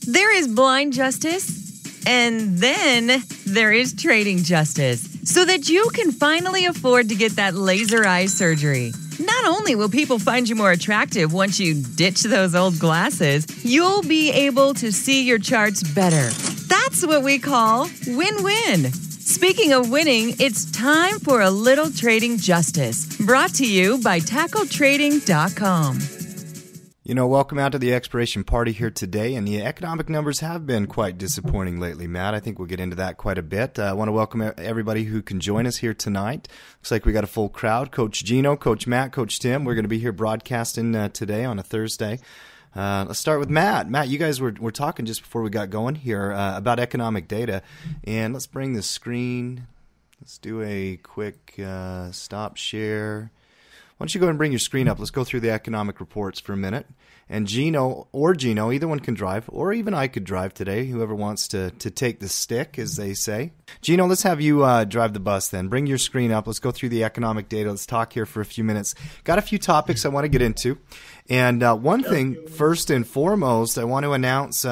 There is blind justice, and then there is trading justice, so that you can finally afford to get that laser eye surgery. Not only will people find you more attractive once you ditch those old glasses, you'll be able to see your charts better. That's what we call win-win. Speaking of winning, it's time for a little trading justice. Brought to you by TackleTrading.com. You know, welcome out to the expiration party here today, and the economic numbers have been quite disappointing lately, Matt. I think we'll get into that quite a bit. I want to welcome everybody who can join us here tonight. Looks like we got a full crowd. Coach Gino, Coach Matt, Coach Tim. We're going to be here broadcasting today on a Thursday. Let's start with Matt. Matt, you guys were talking just before we got going here about economic data, and let's bring the screen. Let's do a quick stop share. Why don't you go ahead and bring your screen up? Let's go through the economic reports for a minute. And Gino, either one can drive, or even I could drive today, whoever wants to take the stick, as they say. Gino, let's have you drive the bus then. Bring your screen up. Let's go through the economic data. Let's talk here for a few minutes. Got a few topics I want to get into. And one thing, first and foremost, I want to announce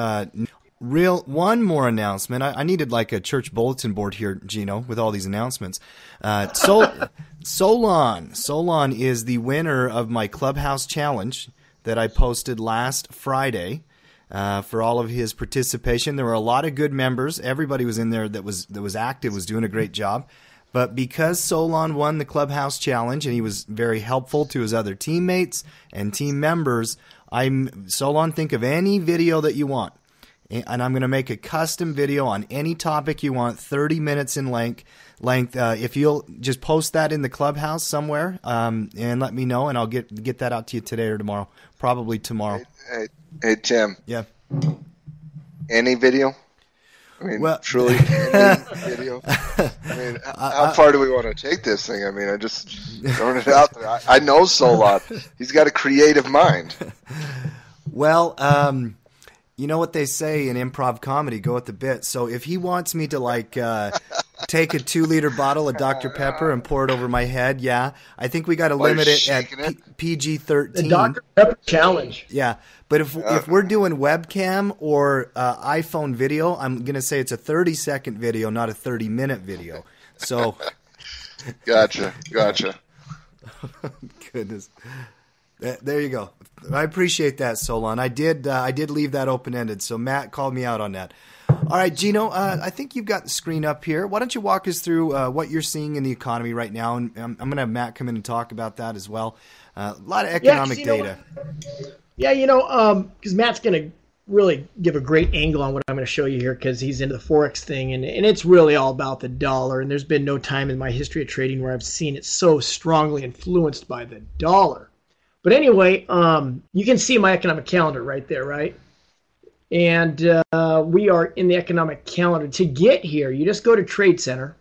one more announcement. I needed like a church bulletin board here, Gino, with all these announcements. Solon is the winner of my Clubhouse Challenge that I posted last Friday for all of his participation. There were a lot of good members. Everybody was in there that was active, was doing a great job. But because Solon won the Clubhouse Challenge and he was very helpful to his other teammates and team members, Solon, think of any video that you want. And I'm going to make a custom video on any topic you want, 30 minutes in length. If you'll just post that in the Clubhouse somewhere and let me know, and I'll get that out to you today or tomorrow. Probably tomorrow. Hey Tim. Yeah. Any video? I mean, truly any video? I mean, how far do we want to take this thing? I mean, I just throwing it out there. I know Solon. He's got a creative mind. Well, you know what they say in improv comedy, go at the bit. So if he wants me to take a 2-liter bottle of Dr. Pepper and pour it over my head, yeah, I think we got to limit it at PG-13. The Dr. Pepper challenge. Yeah, but if we're doing webcam or iPhone video, I'm going to say it's a 30-second video, not a 30-minute video. So, Gotcha. Goodness. There you go. I appreciate that, Solon. I did leave that open-ended, so Matt called me out on that. All right, Gino, I think you've got the screen up here. Why don't you walk us through what you're seeing in the economy right now, and I'm going to have Matt come in and talk about that as well. A lot of economic data. Because Matt's going to really give a great angle on what I'm going to show you here because he's into the Forex thing, and it's really all about the dollar, and there's been no time in my history of trading where I've seen it so strongly influenced by the dollar. But anyway, you can see my economic calendar right there, right? And we are in the economic calendar. To get here, you just go to Trade Center,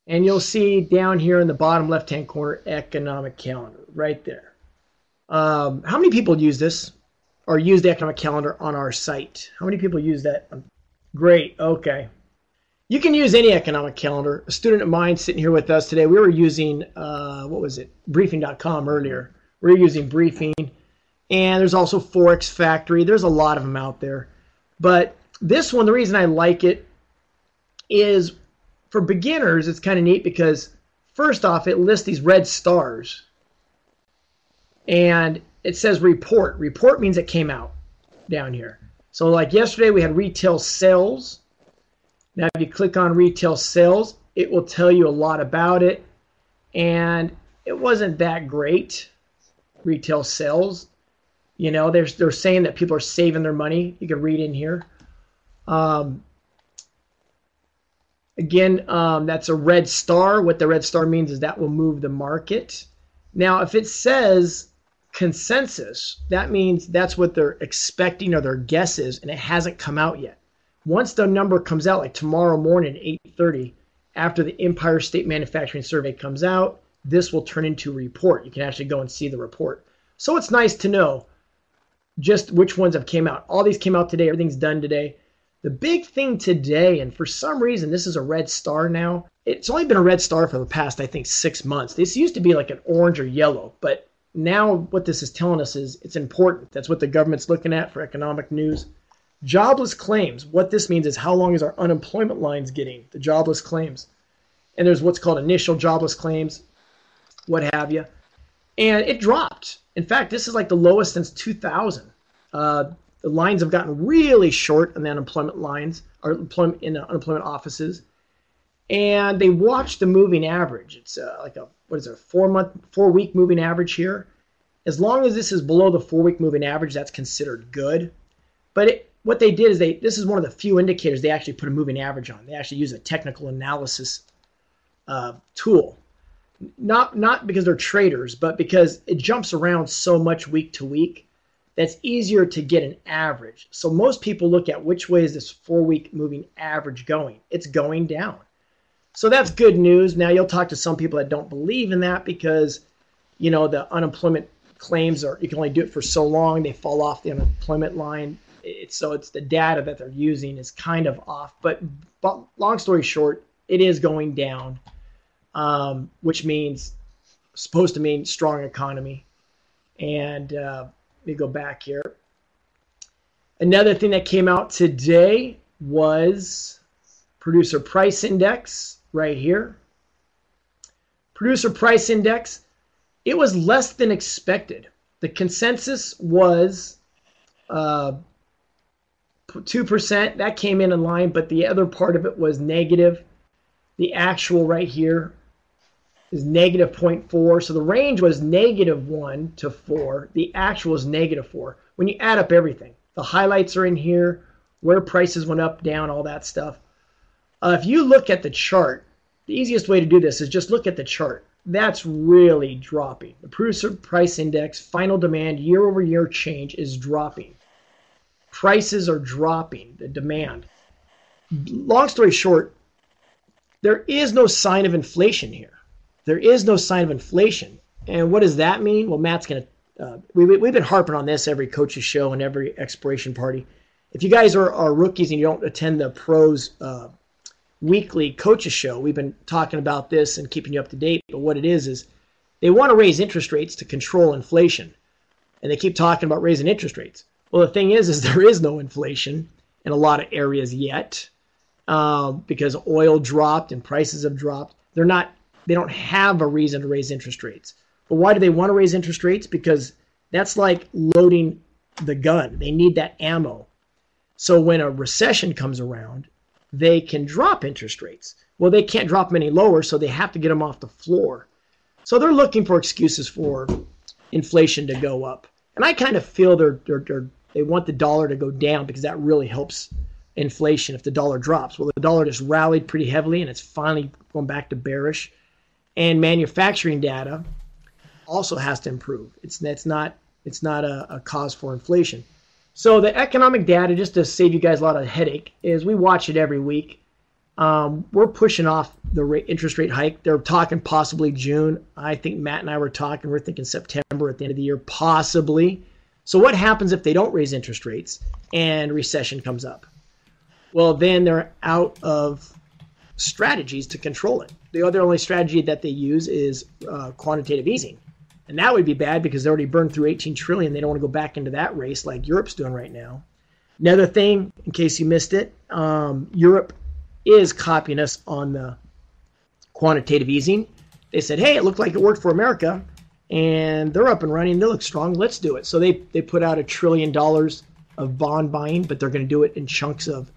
and you'll see down here in the bottom left-hand corner, economic calendar, right there. How many people use this or use the economic calendar on our site? How many people use that? Great, okay. You can use any economic calendar. A student of mine sitting here with us today, we were using, briefing.com earlier. We're using Briefing, and there's also Forex Factory. There's a lot of them out there. But this one, the reason I like it is for beginners, it's kind of neat because first off, it lists these red stars. And it says report. Report means it came out down here. So like yesterday, we had retail sales. Now, if you click on retail sales, it will tell you a lot about it. And it wasn't that great. Retail sales, they're saying that people are saving their money. You can read in here. Again, that's a red star. What the red star means is that will move the market. Now, if it says consensus, that means that's what they're expecting or their guess is, and it hasn't come out yet. Once the number comes out, like tomorrow morning at 8:30, after the Empire State Manufacturing Survey comes out, this will turn into a report. You can actually go and see the report. So it's nice to know just which ones have came out. All these came out today. Everything's done today. The big thing today, and for some reason this is a red star now. It's only been a red star for the past, I think, 6 months. This used to be like an orange or yellow, but now what this is telling us is it's important. That's what the government's looking at for economic news. Jobless claims. What this means is how long is our unemployment lines getting, the jobless claims. And there's what's called initial jobless claims, what have you. And it dropped. In fact, this is like the lowest since 2000. The lines have gotten really short on the unemployment lines, or employment in the unemployment offices. And they watch the moving average. It's like a, 4-week moving average here. As long as this is below the 4-week moving average, that's considered good. But what they did is this is one of the few indicators they actually put a moving average on. They actually use a technical analysis tool. Not because they're traders, but because it jumps around so much week to week that's easier to get an average. So most people look at which way is this 4-week moving average going. It's going down. So that's good news. Now you'll talk to some people that don't believe in that because, the unemployment claims you can only do it for so long. They fall off the unemployment line. It's the data that they're using is kind of off. But long story short, it is going down, which supposed to mean strong economy. And let me go back here. Another thing that came out today was producer price index right here. Producer price index, it was less than expected. The consensus was 2%. That came in line, but the other part of it was negative. The actual right here is negative 0.4. So the range was -1 to 4. The actual is -4. When you add up everything, the highlights are in here, where prices went up, down, all that stuff. If you look at the chart, the easiest way to do this is just look at the chart. That's really dropping. The producer price index, final demand, year-over-year change is dropping. Prices are dropping, the demand. Long story short, there is no sign of inflation here. There is no sign of inflation. And what does that mean? Well, Matt's going to, we've been harping on this every coach's show and every expiration party. If you guys are rookies and you don't attend the pros weekly coaches show, we've been talking about this and keeping you up to date. But what it is they want to raise interest rates to control inflation. And they keep talking about raising interest rates. Well, the thing is there is no inflation in a lot of areas yet because oil dropped and prices have dropped. They don't have a reason to raise interest rates. But why do they want to raise interest rates? Because that's like loading the gun. They need that ammo. So when a recession comes around, they can drop interest rates. Well, they can't drop them any lower, so they have to get them off the floor. So they're looking for excuses for inflation to go up. And I kind of feel they want the dollar to go down because that really helps inflation if the dollar drops. Well, the dollar just rallied pretty heavily, and it's finally going back to bearish. And manufacturing data also has to improve. It's not a cause for inflation. So the economic data, just to save you guys a lot of headache, is we watch it every week. We're pushing off the interest rate hike. They're talking possibly June. I think Matt and I were talking. We're thinking September at the end of the year, possibly. So what happens if they don't raise interest rates and recession comes up? Well, then they're out of strategies to control it. The other only strategy that they use is quantitative easing. And that would be bad because they already burned through 18 trillion. They don't want to go back into that race like Europe's doing right now. Another thing, in case you missed it, Europe is copying us on the quantitative easing. They said, hey, it looked like it worked for America, and they're up and running. They look strong. Let's do it. So they put out $1 trillion of bond buying, but they're going to do it in chunks of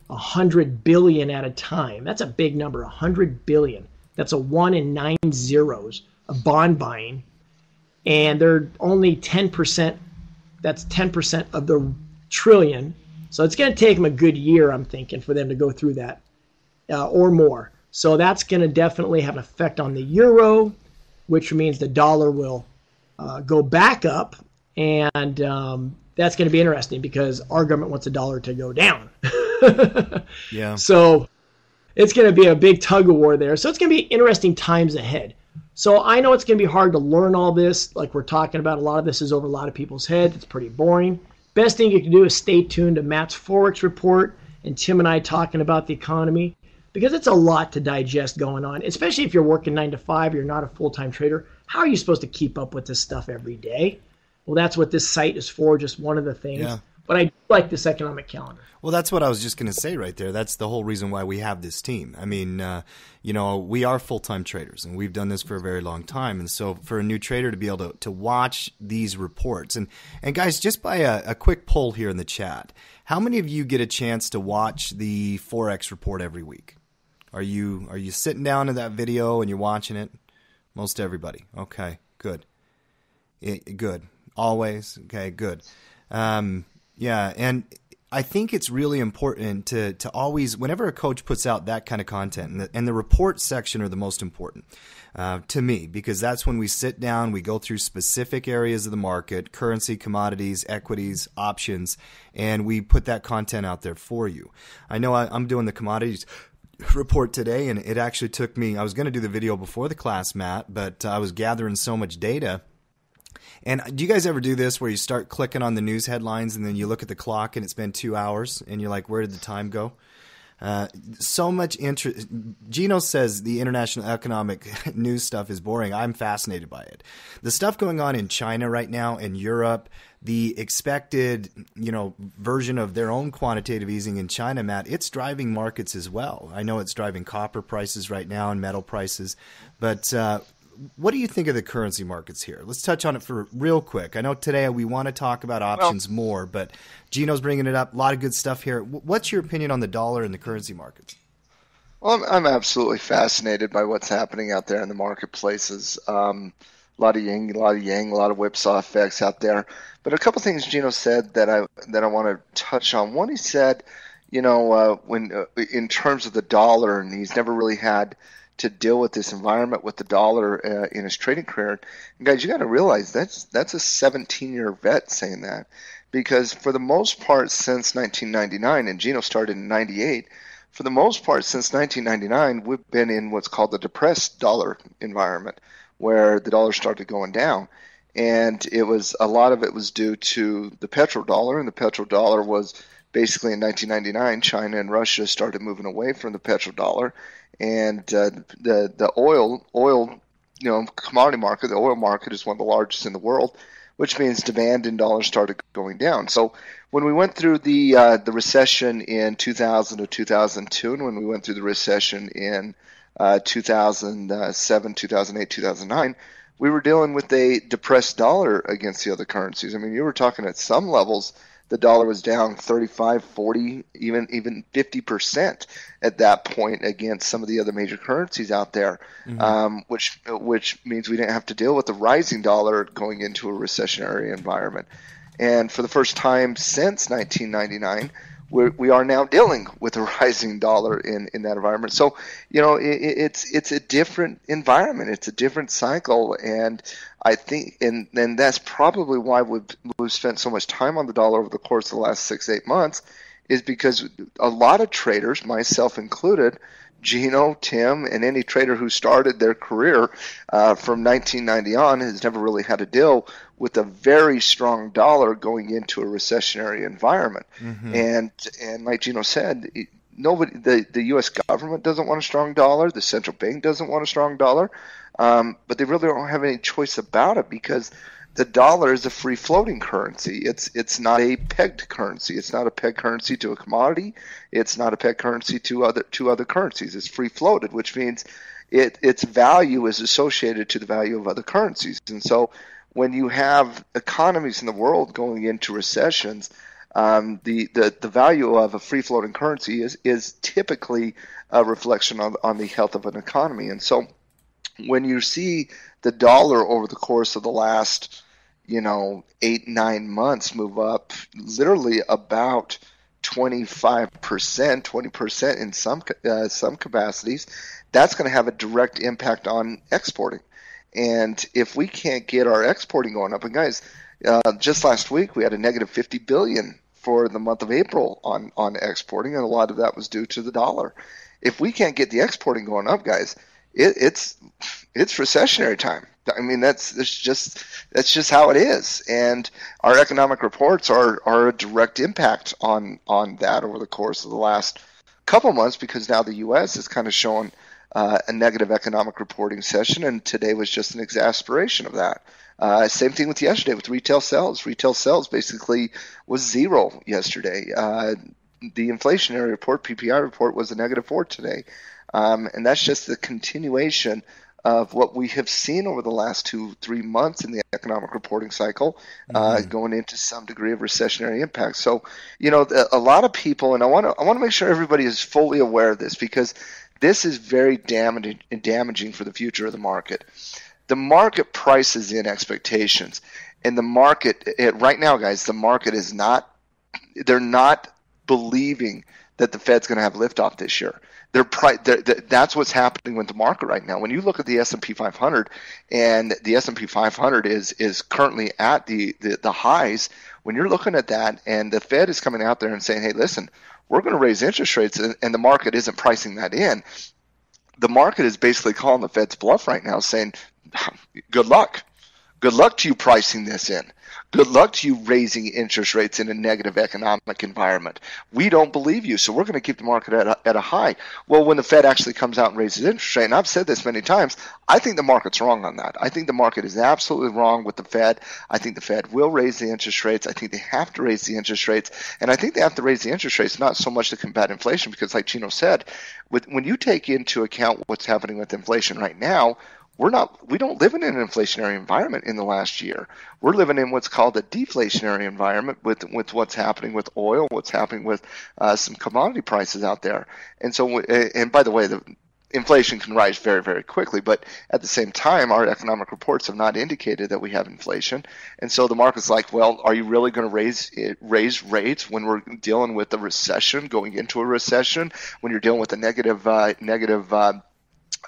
100 billion at a time. That's a big number, 100 billion. That's a 1 in 9 zeros of bond buying. And they're only 10%. That's 10% of the trillion. So it's going to take them a good year, I'm thinking, for them to go through that or more. So that's going to definitely have an effect on the euro, which means the dollar will go back up. And that's going to be interesting because our government wants the dollar to go down. Yeah. So it's going to be a big tug of war there. So it's going to be interesting times ahead. So I know it's going to be hard to learn all this. Like we're talking about, a lot of this is over a lot of people's heads. It's pretty boring. Best thing you can do is stay tuned to Matt's Forex report and Tim and I talking about the economy because it's a lot to digest going on, especially if you're working 9 to 5, you're not a full-time trader. How are you supposed to keep up with this stuff every day? Well, that's what this site is for, just one of the things. Yeah. But I like this economic calendar. Well, that's what I was just going to say right there. That's the whole reason why we have this team. I mean, we are full-time traders, and we've done this for a very long time. And so for a new trader to be able to watch these reports, and guys, just by a quick poll here in the chat, how many of you get a chance to watch the Forex report every week? Are you sitting down in that video and you're watching it? Most everybody. Okay, good. Good. Always. Okay, good. Yeah, and I think it's really important to always, whenever a coach puts out that kind of content, and the report section are the most important to me, because that's when we sit down, we go through specific areas of the market, currency, commodities, equities, options, and we put that content out there for you. I know I'm doing the commodities report today, and it actually took me, I was going to do the video before the class, Matt, but I was gathering so much data. And do you guys ever do this where you start clicking on the news headlines and then you look at the clock and it's been 2 hours and you're like, where did the time go? So much interest. Gino says the international economic news stuff is boring. I'm fascinated by it. The stuff going on in China right now, in Europe, the expected, version of their own quantitative easing in China, Matt, it's driving markets as well. I know it's driving copper prices right now and metal prices, but what do you think of the currency markets here? Let's touch on it for real quick. I know today we want to talk about options more, but Gino's bringing it up. A lot of good stuff here. What's your opinion on the dollar and the currency markets? Well, I'm absolutely fascinated by what's happening out there in the marketplaces. A lot of yin, a lot of whipsaw effects out there. But a couple things Gino said that I want to touch on. One, he said, when in terms of the dollar, and he's never really had to deal with this environment with the dollar in his trading career. And guys, you got to realize that's a 17-year vet saying that, because for the most part since 1999, and Gino started in 98, for the most part since 1999, we've been in what's called the depressed dollar environment, where the dollar started going down. And a lot of it was due to the petrodollar, and the petrodollar was basically in 1999, China and Russia started moving away from the petrodollar. And the oil commodity market, the oil market is one of the largest in the world, which means demand in dollars started going down. So when we went through the recession in 2000 to 2002, and when we went through the recession in 2007, 2008, 2009, we were dealing with a depressed dollar against the other currencies. I mean, you were talking at some levels, the dollar was down 35, 40, even 50% at that point against some of the other major currencies out there, which means we didn't have to deal with the rising dollar going into a recessionary environment. And for the first time since 1999, we are now dealing with a rising dollar in that environment. So, it's a different environment. It's a different cycle. And I think, and that's probably why we've spent so much time on the dollar over the course of the last 6-8 months, is because a lot of traders, myself included, Gino, Tim, and any trader who started their career from 1990 on has never really had to deal with a very strong dollar going into a recessionary environment. And like Gino said, the U.S. government doesn't want a strong dollar. The central bank doesn't want a strong dollar. But they really don't have any choice about it, because the dollar is a free floating currency. It's not a pegged currency. It's not a pegged currency to a commodity. It's not a pegged currency to other currencies. It's free floated, which means its value is associated to the value of other currencies. And so when you have economies in the world going into recessions, the value of a free floating currency is typically a reflection on the health of an economy. And so when you see the dollar over the course of the last 8-9 months move up literally about 25%, 20% in some capacities, that's going to have a direct impact on exporting. And if we can't get our exporting going up, and guys, just last week we had a negative 50 billion for the month of April on exporting, and a lot of that was due to the dollar. If we can't get the exporting going up, guys, it's recessionary time. I mean, that's just how it is, and our economic reports are a direct impact on that over the course of the last couple months, because now the U.S. is kind of showing a negative economic reporting session, and today was just an exacerbation of that. Same thing with yesterday with retail sales. Retail sales basically was zero yesterday. The inflationary report, PPI report, was a -4 today. And that's just the continuation of what we have seen over the last 2-3 months in the economic reporting cycle, going into some degree of recessionary impact. So, a lot of people, and I want to make sure everybody is fully aware of this, because this is very damaging for the future of the market. The market prices in expectations, and the market right now, guys, the market is not. They're not believing that the Fed's going to have liftoff this year. That's what's happening with the market right now. When you look at the S&P 500, and the S&P 500 is currently at the highs, when you're looking at that, and the Fed is coming out there and saying, hey, listen, we're going to raise interest rates, and the market isn't pricing that in. The market is basically calling the Fed's bluff right now, saying, good luck. Good luck to you pricing this in. Good luck to you raising interest rates in a negative economic environment. We don't believe you, so we're going to keep the market at a high. Well, when the Fed actually comes out and raises interest rate, and I've said this many times, I think the market's wrong on that. I think the market is absolutely wrong with the Fed. I think the Fed will raise the interest rates. I think they have to raise the interest rates, and I think they have to raise the interest rates not so much to combat inflation, because like Chino said, when you take into account what's happening with inflation right now, we don't live in an inflationary environment in the last year. We're living in what's called a deflationary environment with what's happening with oil, what's happening with some commodity prices out there. And so, and by the way, the inflation can rise very, very quickly, but at the same time, our economic reports have not indicated that we have inflation. And so the market's like, well, are you really going to raise rates when we're dealing with a recession, going into a recession, when you're dealing with a negative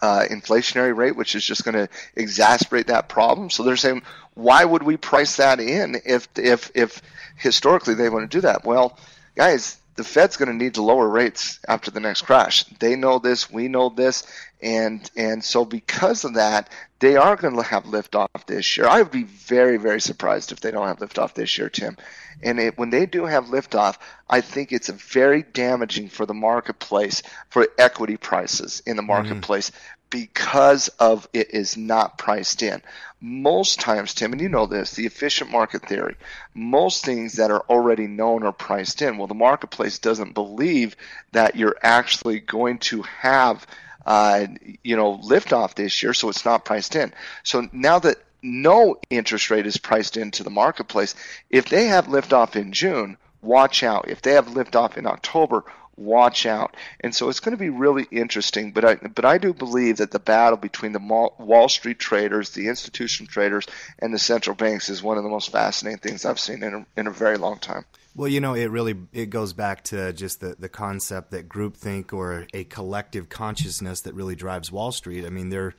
inflationary rate, which is just going to exacerbate that problem? So they're saying, why would we price that in if historically they want to do that? Well, guys, the Fed's going to need to lower rates after the next crash. They know this, we know this, and so because of that, they are going to have liftoff this year. I would be very, very surprised if they don't have liftoff this year, Tim. And when they do have liftoff, I think it's very damaging for the marketplace, for equity prices in the marketplace, because of it is not priced in. Most times, Tim, and you know this, the efficient market theory, most things that are already known are priced in. Well, the marketplace doesn't believe that you're actually going to have liftoff this year, so it's not priced in. So now that no interest rate is priced into the marketplace, if they have liftoff in June, watch out. If they have liftoff in October, watch out. And so it's going to be really interesting, but I do believe that the battle between the Wall Street traders, the institutional traders, and the central banks is one of the most fascinating things I've seen in a very long time. Well, it goes back to just the concept that groupthink, or a collective consciousness, that really drives Wall Street. I mean, they're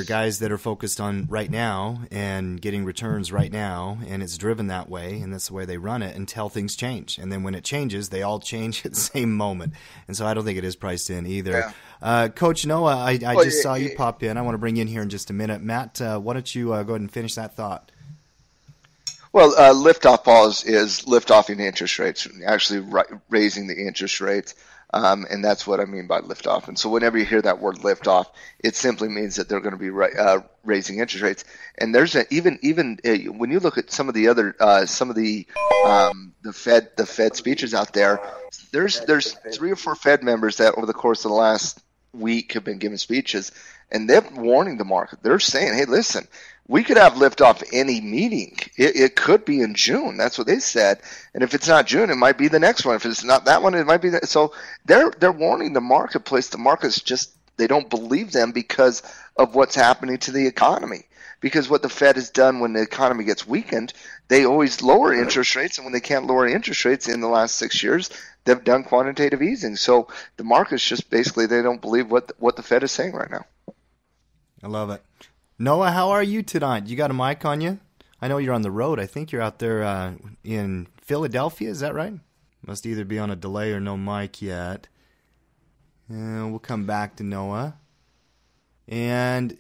guys that are focused on right now and getting returns right now, and it's driven that way, and that's the way they run it until things change. And then when it changes, they all change at the same moment. And so I don't think it is priced in either. Yeah. Coach Noah, I just saw you pop in. I want to bring you in here in just a minute. Matt, why don't you go ahead and finish that thought? Well, liftoff is liftoffing the interest rates, actually raising the interest rates. And that's what I mean by liftoff. And so whenever you hear that word liftoff, it simply means that they're going to be raising interest rates. And there's even when you look at some of the other the Fed speeches out there, there's 3 or 4 Fed members that over the course of the last week have been giving speeches, and they're warning the market. They're saying, hey, listen, we could have liftoff any meeting. It could be in June. That's what they said. And if it's not June, it might be the next one. If it's not that one, it might be that. So they're warning the marketplace. The market's just, they don't believe them because of what's happening to the economy. Because what the Fed has done when the economy gets weakened, they always lower interest rates. And when they can't lower interest rates in the last 6 years, they've done quantitative easing. So the market's just basically, they don't believe what the Fed is saying right now. I love it. Noah, how are you tonight? You got a mic on you? I know you're on the road. I think you're out there in Philadelphia. Is that right? Must either be on a delay or no mic yet. We'll come back to Noah. And,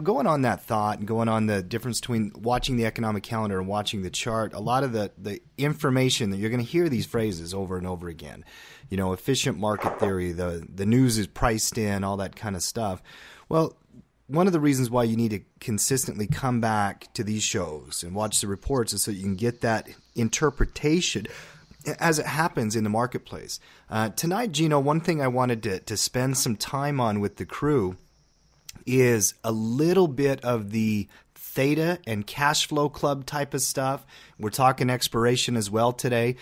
going on that thought and going on the difference between watching the economic calendar and watching the chart, a lot of the information that you're going to hear these phrases over and over again. Efficient market theory, the news is priced in, all that kind of stuff. Well, one of the reasons why you need to consistently come back to these shows and watch the reports is so you can get that interpretation as it happens in the marketplace. Tonight, Gino, one thing I wanted to spend some time on with the crew is a little bit of the theta and cash flow club type of stuff. We're talking expiration as well today.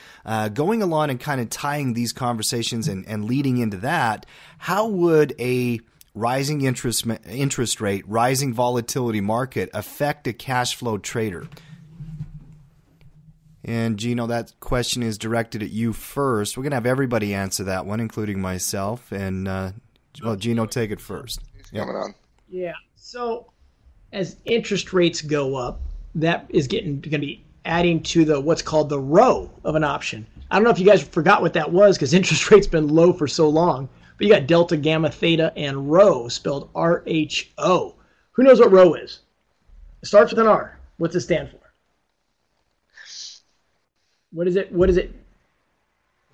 Going along and kind of tying these conversations and leading into that, how would a rising interest rate, rising volatility market affect a cash flow trader? And Gino, that question is directed at you first. We're going to have everybody answer that one, including myself. And, Gino, take it first. Coming on. Yeah. So as interest rates go up, that is going to be adding to what's called the rho of an option. I don't know if you guys forgot what that was because interest rates been low for so long. But you got delta, gamma, theta, and rho, spelled R-H-O. Who knows what rho is? It starts with an R. What's it stand for? What is it?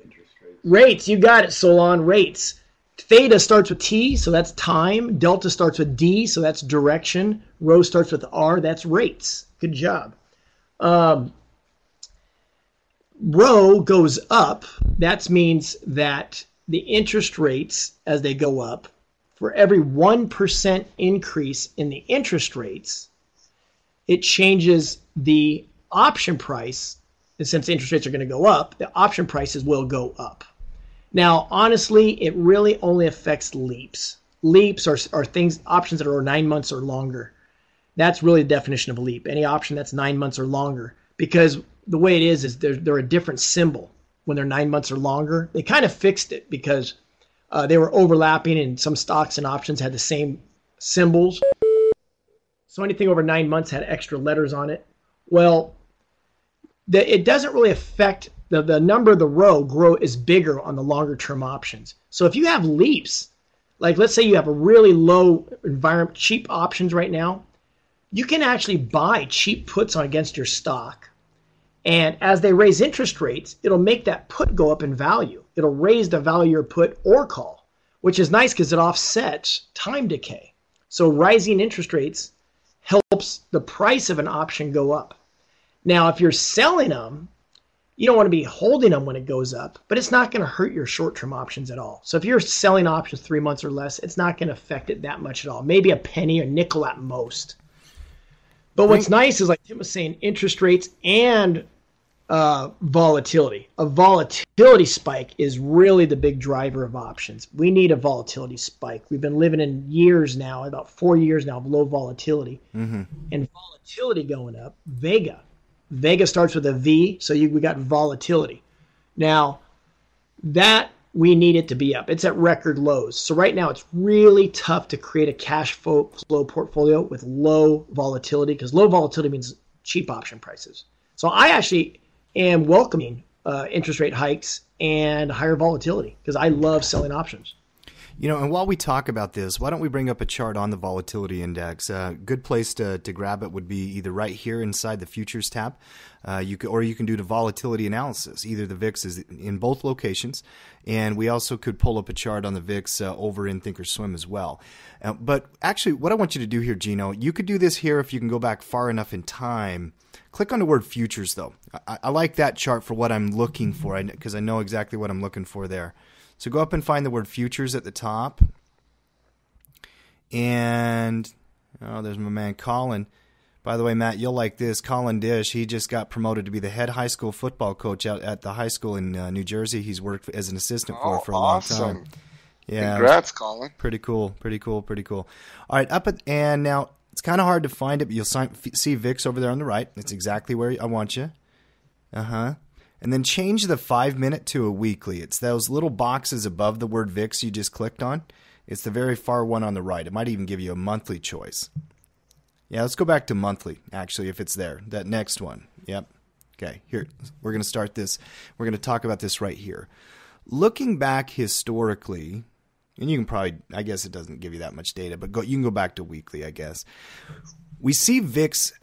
Interest rates. Rates. You got it, Solon. Rates. Theta starts with T, so that's time. Delta starts with D, so that's direction. Rho starts with R, that's rates. Good job. Rho goes up. That means that the interest rates, as they go up, for every 1% increase in the interest rates, it changes the option price. And since interest rates are going to go up, the option prices will go up. Now, honestly, it really only affects leaps. Leaps are options that are 9 months or longer. That's really the definition of a leap. Any option that's 9 months or longer. Because the way it is they're a different symbol when they're 9 months or longer. They kind of fixed it because they were overlapping and some stocks and options had the same symbols. So anything over 9 months had extra letters on it. Well, it doesn't really affect the number of the rho is bigger on the longer term options. So if you have leaps, like let's say you have a really low environment, cheap options right now, you can actually buy cheap puts on against your stock. And as they raise interest rates, it'll make that put go up in value. It'll raise the value of your put or call, which is nice because it offsets time decay. So rising interest rates helps the price of an option go up. Now, if you're selling them, you don't want to be holding them when it goes up, but it's not going to hurt your short-term options at all. So if you're selling options 3 months or less, it's not going to affect it that much at all. Maybe a penny or nickel at most. But what's nice is, like Tim was saying, interest rates and volatility. A volatility spike is really the big driver of options. We need a volatility spike. We've been living in years now, about 4 years now, of low volatility. Mm-hmm. And volatility going up, Vega. Vega starts with a V, so we got volatility. Now, that we need it to be up. It's at record lows. So right now, it's really tough to create a cash flow portfolio with low volatility because low volatility means cheap option prices. So I actually am welcoming interest rate hikes and higher volatility because I love selling options. And while we talk about this, why don't we bring up a chart on the volatility index? A good place to grab it would be either right here inside the futures tab, you can do the volatility analysis. Either the VIX is in both locations, and we also could pull up a chart on the VIX over in Thinkorswim as well. But actually, what I want you to do here, Gino, you could do this here if you can go back far enough in time. Click on the word futures, though. I like that chart for what I'm looking for because I know exactly what I'm looking for there. So go up and find the word futures at the top. And, there's my man Colin. By the way, Matt, you'll like this. Colin Dish, he just got promoted to be the head high school football coach out at the high school in New Jersey. He's worked as an assistant for a long time. Yeah, congrats, Colin. Pretty cool. All right, and now it's kind of hard to find it, but you'll see VIX over there on the right. That's exactly where I want you. And then change the 5-minute to a weekly. It's those little boxes above the word VIX you just clicked on. It's the very far one on the right. It might even give you a monthly choice. Yeah, let's go back to monthly, actually, if it's there. That next one. Yep. Okay, here. We're going to start this. We're going to talk about this right here. Looking back historically, and you can probably, I guess it doesn't give you that much data, but you can go back to weekly, I guess. We see VIX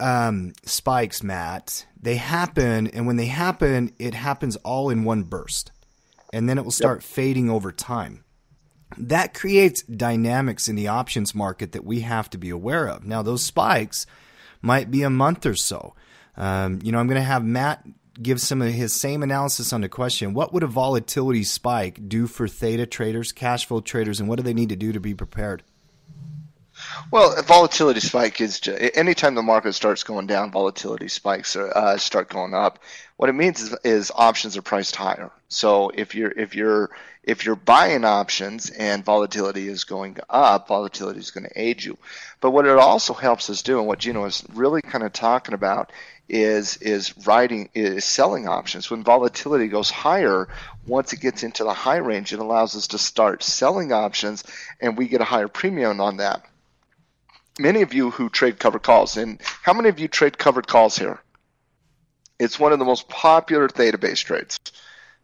spikes, Matt. They happen, and when they happen, it happens all in one burst, and then it will start fading over time. That creates dynamics in the options market that we have to be aware of. Now, those spikes might be a month or so. I'm going to have Matt give some of his same analysis on the question, what would a volatility spike do for theta traders, cash flow traders, and what do they need to do to be prepared? Well, a volatility spike is anytime the market starts going down, volatility spikes start going up. What it means is options are priced higher. So if you're buying options and volatility is going up, volatility is going to aid you. But what it also helps us do, and what Gino is really kind of talking about, is selling options. When volatility goes higher, once it gets into the high range, it allows us to start selling options, and we get a higher premium on that. Many of you who trade covered calls, and how many of you trade covered calls here? It's one of the most popular theta-based trades.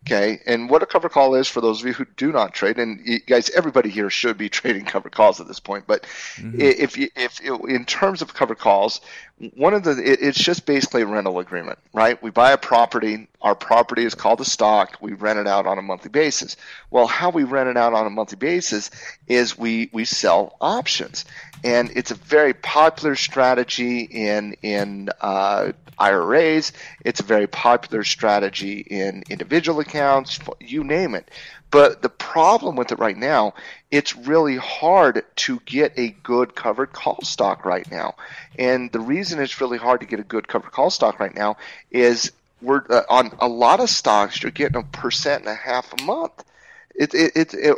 Okay, and what a covered call is, for those of you who do not trade, and you guys, everybody here should be trading covered calls at this point. But if in terms of covered calls, it's just basically a rental agreement, right? We buy a property. Our property is called a stock. We rent it out on a monthly basis. Well, how we rent it out on a monthly basis is we sell options, and it's a very popular strategy in IRAs. It's a very popular strategy in individual accounts, you name it. But the problem with it right now, it's really hard to get a good covered call stock right now. And the reason it's really hard to get a good covered call stock right now is we're on a lot of stocks, you're getting 1.5% a month,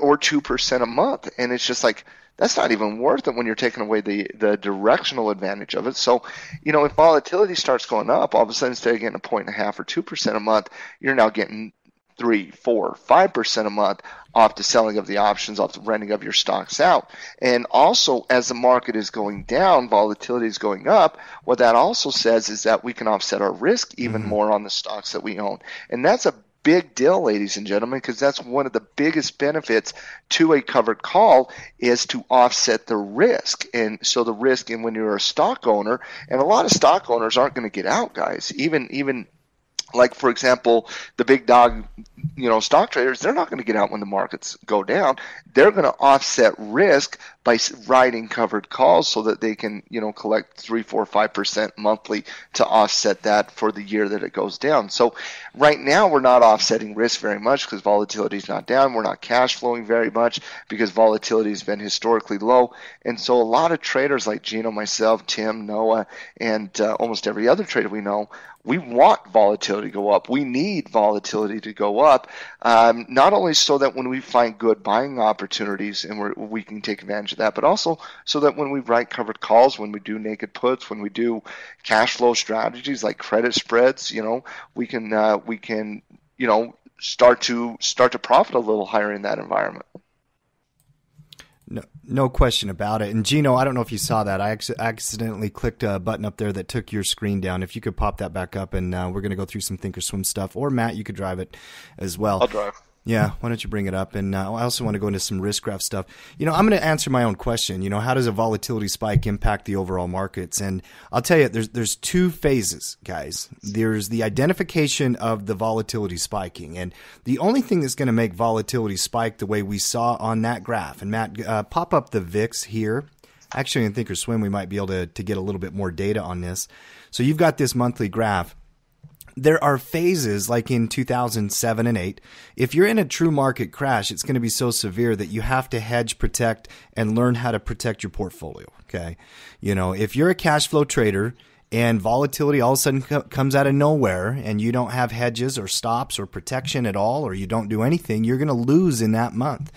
or 2% a month, and it's just like, that's not even worth it when you're taking away the directional advantage of it. So, if volatility starts going up, all of a sudden, instead of getting 1.5% or 2% a month, you're now getting 3%, 4%, 5% a month off the selling of the options, off the renting of your stocks out. And also, as the market is going down, volatility is going up, what that also says is that we can offset our risk even more on the stocks that we own. And that's a big deal, ladies and gentlemen, because that's one of the biggest benefits to a covered call, is to offset the risk. And so the risk, and when you're a stock owner, and a lot of stock owners aren't going to get out, guys, even like, for example, the big dog, stock traders, they're not going to get out when the markets go down. They're going to offset risk by writing covered calls so that they can, collect 3%, 4%, 5% monthly to offset that for the year that it goes down. So right now we're not offsetting risk very much because volatility is not down. We're not cash flowing very much because volatility has been historically low. And so a lot of traders like Gino, myself, Tim, Noah, and almost every other trader we know, we want volatility to go up. We need volatility to go up, not only so that when we find good buying opportunities and we can take advantage of that, but also so that when we write covered calls, when we do naked puts, when we do cash flow strategies like credit spreads, we can start to profit a little higher in that environment. No question about it. And Gino, I don't know if you saw that. I accidentally clicked a button up there that took your screen down. If you could pop that back up, and we're going to go through some Thinkorswim stuff. Or Matt, you could drive it as well. I'll drive. Yeah, why don't you bring it up? And I also want to go into some risk graph stuff. I'm going to answer my own question. How does a volatility spike impact the overall markets? And I'll tell you, there's two phases, guys. There's the identification of the volatility spiking. And the only thing that's going to make volatility spike the way we saw on that graph, and Matt, pop up the VIX here. Actually, in Thinkorswim, we might be able to get a little bit more data on this. So you've got this monthly graph. There are phases like in 2007 and 8. If you're in a true market crash, it's going to be so severe that you have to hedge, protect, and learn how to protect your portfolio. Okay. If you're a cash flow trader and volatility all of a sudden comes out of nowhere and you don't have hedges or stops or protection at all, or you don't do anything, you're going to lose in that month.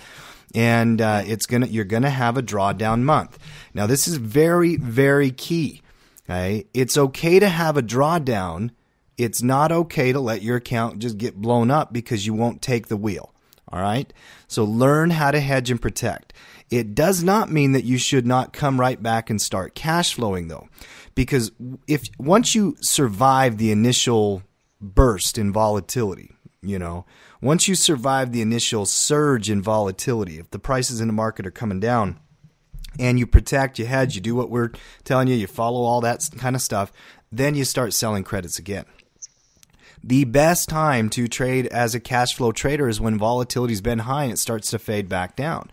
And you're going to have a drawdown month. Now, this is very, very key. Okay. It's okay to have a drawdown. It's not okay to let your account just get blown up because you won't take the wheel. All right. So learn how to hedge and protect. It does not mean that you should not come right back and start cash flowing, though, because once you survive the initial burst in volatility, Once you survive the initial surge in volatility, if the prices in the market are coming down and you protect, you hedge, you do what we're telling you, you follow all that kind of stuff, then you start selling credits again. The best time to trade as a cash flow trader is when volatility's been high and it starts to fade back down.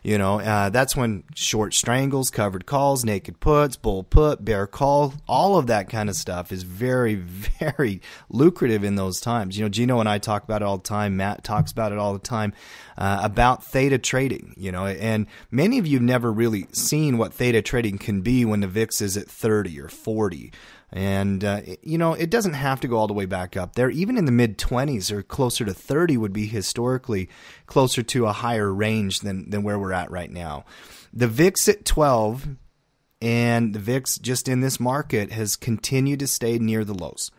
That's when short strangles, covered calls, naked puts, bull put, bear call, all of that kind of stuff is very, very lucrative in those times. Gino and I talk about it all the time. Matt talks about it all the time, about theta trading, and many of you have never really seen what theta trading can be when the VIX is at 30 or 40. And, it doesn't have to go all the way back up there. Even in the mid-20s or closer to 30 would be historically closer to a higher range than where we're at right now. The VIX at 12 and the VIX just in this market has continued to stay near the lows.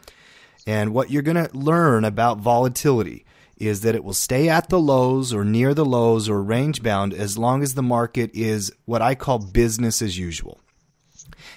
And what you're going to learn about volatility is that it will stay at the lows or near the lows or range bound as long as the market is what I call business as usual.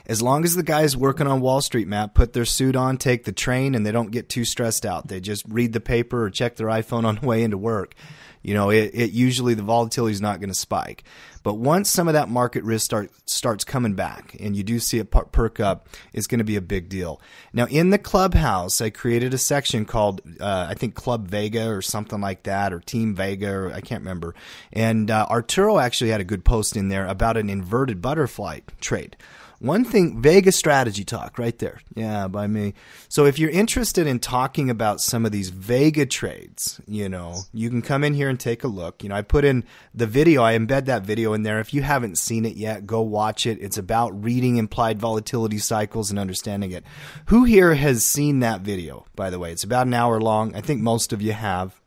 As long as the guys working on Wall Street, Matt, put their suit on, take the train, and they don't get too stressed out. They just read the paper or check their iPhone on the way into work. It usually the volatility is not going to spike. But once some of that market risk starts coming back and you do see it perk up, it's going to be a big deal. Now, in the clubhouse, I created a section called, I think, Club Vega or something like that, or Team Vega, or I can't remember. And Arturo actually had a good post in there about an inverted butterfly trade. One thing, Vega Strategy Talk, right there. Yeah, by me. So if you're interested in talking about some of these Vega trades, you can come in here and take a look. I put in the video. I embed that video in there. If you haven't seen it yet, go watch it. It's about reading implied volatility cycles and understanding it. Who here has seen that video, by the way? It's about an hour long. I think most of you have.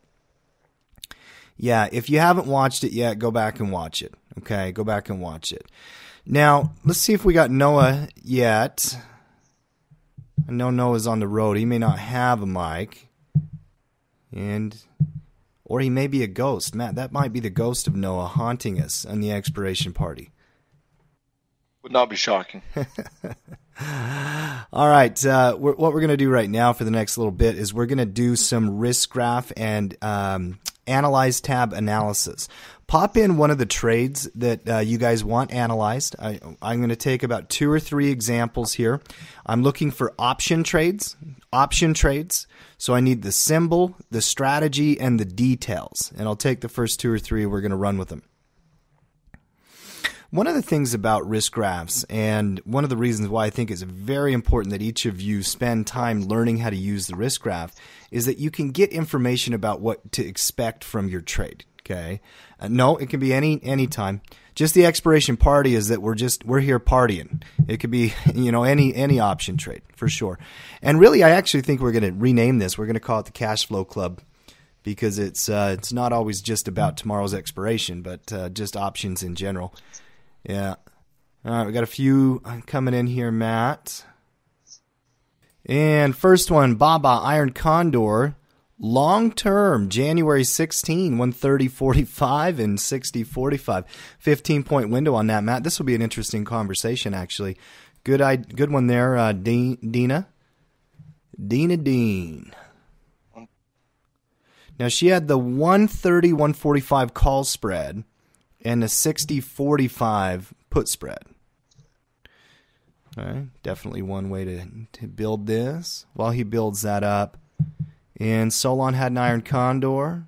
Yeah, if you haven't watched it yet, go back and watch it. Okay, go back and watch it. Now, let's see if we got Noah yet. I know Noah's on the road. He may not have a mic. Or he may be a ghost. Matt, that might be the ghost of Noah haunting us on the expiration party. Would not be shocking. All right. What we're going to do right now for the next little bit is we're going to do some risk graph and analyze tab analysis. Pop in one of the trades that you guys want analyzed. I'm going to take about 2 or 3 examples here. I'm looking for option trades. So I need the symbol, the strategy, and the details. And I'll take the first 2 or 3. We're going to run with them. One of the things about risk graphs, and one of the reasons why I think it's very important that each of you spend time learning how to use the risk graph, is that you can get information about what to expect from your trade. Okay. No, it can be any time. Just the expiration party is that we're here partying. It could be, any option trade for sure. And really, I actually think we're going to rename this. We're going to call it the Cash Flow Club, because it's not always just about tomorrow's expiration, but just options in general. Yeah. All right. We got a few coming in here, Matt. And first one, Baba Iron Condor. Long term, January 16, 130.45 and 60.45. 15-point window on that, Matt. This will be an interesting conversation, actually. Good one there, Dina. Dean. Now, she had the 130, 145 call spread and the 60.45 put spread. All right, definitely one way to build this. While he builds that up, and Solon had an Iron Condor.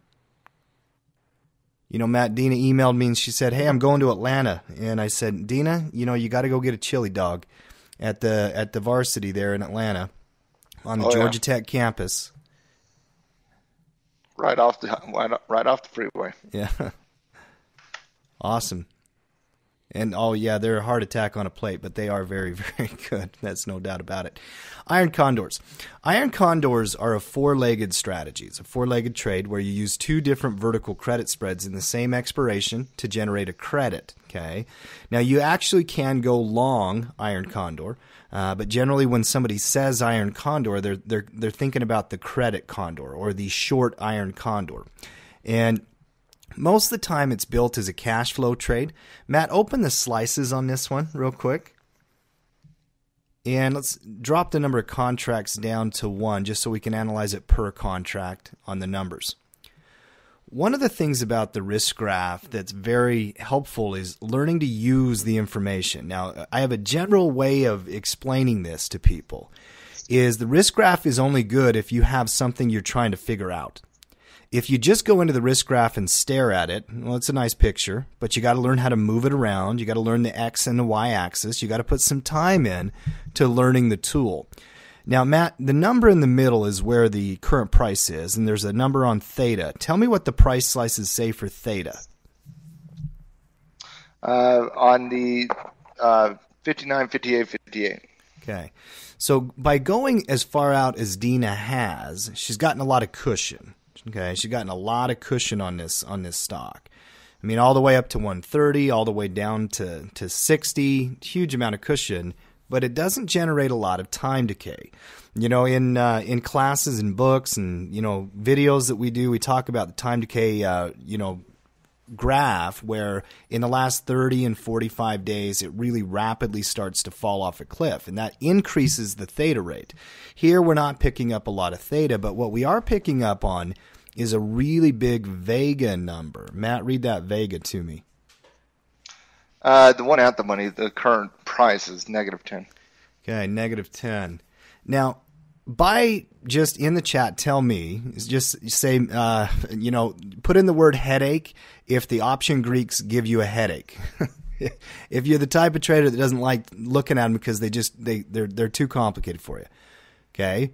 Matt, Dina emailed me and she said, "Hey, I'm going to Atlanta." And I said, "Dina, you got to go get a chili dog at the varsity there in Atlanta on the Georgia Tech campus." Right off the freeway. Yeah. Awesome. And, they're a heart attack on a plate, but they are very, very good. That's no doubt about it. Iron Condors. Iron Condors are a 4-legged strategy. It's a 4-legged trade where you use 2 different vertical credit spreads in the same expiration to generate a credit. Okay. Now, you actually can go long Iron Condor, but generally when somebody says Iron Condor, they're thinking about the credit condor or the short Iron Condor. And most of the time, it's built as a cash flow trade. Matt, open the slices on this one real quick. And let's drop the number of contracts down to 1 just so we can analyze it per contract on the numbers. one of the things about the risk graph that's very helpful is learning to use the information. Now, I have a general way of explaining this to people, is the risk graph is only good if you have something you're trying to figure out. If you just go into the risk graph and stare at it, well, it's a nice picture, but you got to learn how to move it around. You got to learn the X and the Y axis. You got to put some time in to learning the tool. Now, Matt, the number in the middle is where the current price is, and there's a number on theta. Tell me what the price slices say for theta. On the 59, 58, 58. Okay. So by going as far out as Dina has, she's gotten a lot of cushion. Okay, she's gotten a lot of cushion on this stock. I mean, all the way up to 130, all the way down to 60, huge amount of cushion, but it doesn't generate a lot of time decay. You know, in classes and books and, you know, videos that we do, we talk about the time decay, graph where in the last 30 and 45 days, it really rapidly starts to fall off a cliff, and that increases the theta rate. Here, we're not picking up a lot of theta, but what we are picking up on is a really big Vega number. Matt, read that Vega to me. The one at the money, the current price is -10. Okay, -10. Now, by just in the chat, tell me, just say, put in the word headache if the option Greeks give you a headache. If you're the type of trader that doesn't like looking at them because they're too complicated for you. Okay?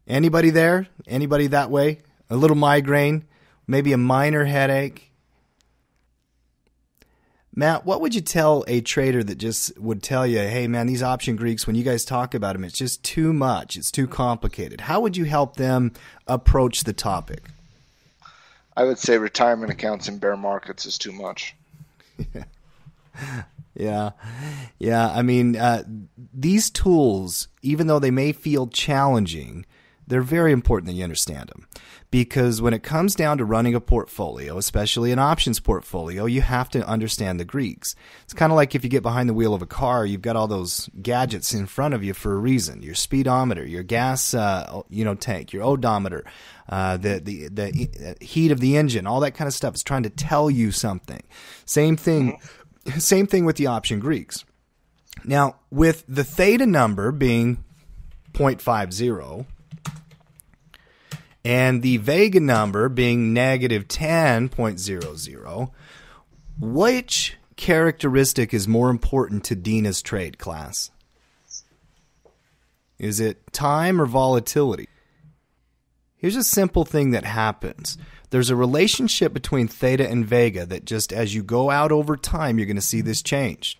Anybody there? Anybody that way? A little migraine? Maybe a minor headache? Matt, what would you tell a trader that just would tell you, hey, man, these option Greeks, when you guys talk about them, it's just too much. It's too complicated. How would you help them approach the topic? I would say retirement accounts in bear markets is too much. Yeah. I mean, these tools, even though they may feel challenging, they're very important that you understand them. Because when it comes down to running a portfolio, especially an options portfolio, you have to understand the Greeks. It's kind of like if you get behind the wheel of a car, you've got all those gadgets in front of you for a reason. Your speedometer, your gas tank, your odometer, the heat of the engine, all that kind of stuff is trying to tell you something. Same thing with the option Greeks. Now, with the theta number being 0.50, and the Vega number being -10.00, which characteristic is more important to Dina's trade class? Is it time or volatility? Here's a simple thing that happens. There's a relationship between theta and Vega that just as you go out over time, you're going to see this change.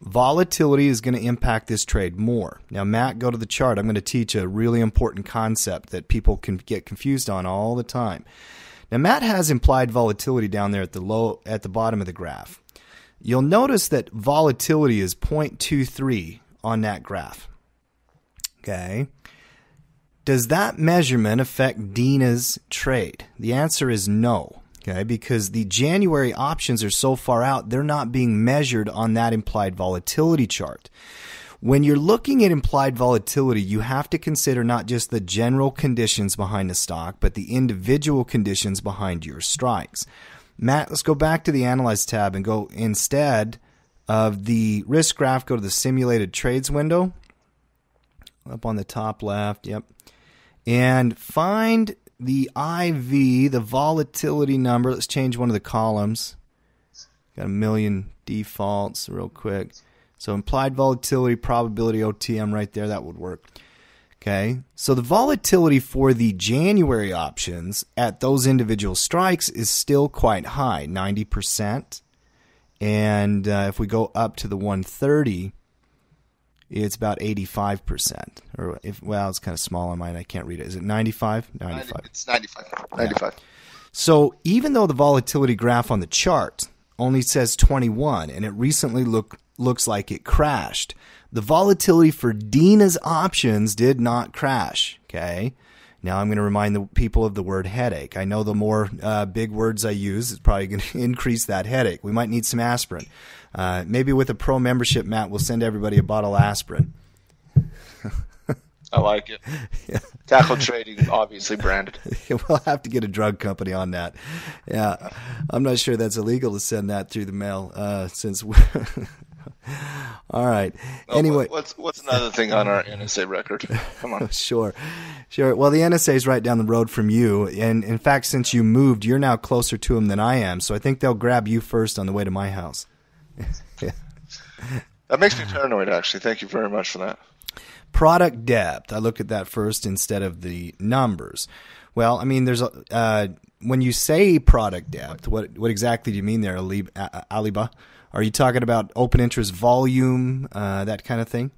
Volatility is going to impact this trade more. Now, Matt, go to the chart. I'm going to teach a really important concept that people can get confused on all the time. Now, Matt has implied volatility down there at the bottom of the graph. You'll notice that volatility is 0.23 on that graph. Okay. Does that measurement affect Dina's trade? The answer is no. Okay, because the January options are so far out, they're not being measured on that implied volatility chart. When you're looking at implied volatility, you have to consider not just the general conditions behind the stock, but the individual conditions behind your strikes. Matt, let's go back to the Analyze tab and go, instead of the risk graph, go to the Simulated Trades window. Up on the top left, yep. And find the IV, the volatility number. Let's change one of the columns. Got a million defaults real quick. So implied volatility, probability, OTM right there. That would work. Okay. So the volatility for the January options at those individual strikes is still quite high, 90%. And if we go up to the 130, it's about 85%. It's kind of small on mine. I can't read it. Is it 95? 95. It's 95. 95. Yeah. So even though the volatility graph on the chart only says 21 and it recently looks like it crashed, the volatility for Dina's options did not crash. Okay. Now I'm going to remind the people of the word headache. I know the more big words I use, it's probably going to increase that headache. We might need some aspirin. Maybe with a pro membership, Matt, we'll send everybody a bottle of aspirin. I like it. Yeah. Tackle trading, obviously branded. We'll have to get a drug company on that. Yeah, I'm not sure that's illegal to send that through the mail. All right. Anyway, what's another thing on our NSA record? Come on. Sure. Well, the NSA is right down the road from you, and in fact, since you moved, you're now closer to them than I am. So I think they'll grab you first on the way to my house. Yeah. That makes me paranoid, actually. Thank you very much for that. Product depth. I look at that first instead of the numbers. Well, I mean, there's when you say product depth, what exactly do you mean there, Aliba? Are you talking about open interest volume, that kind of thing?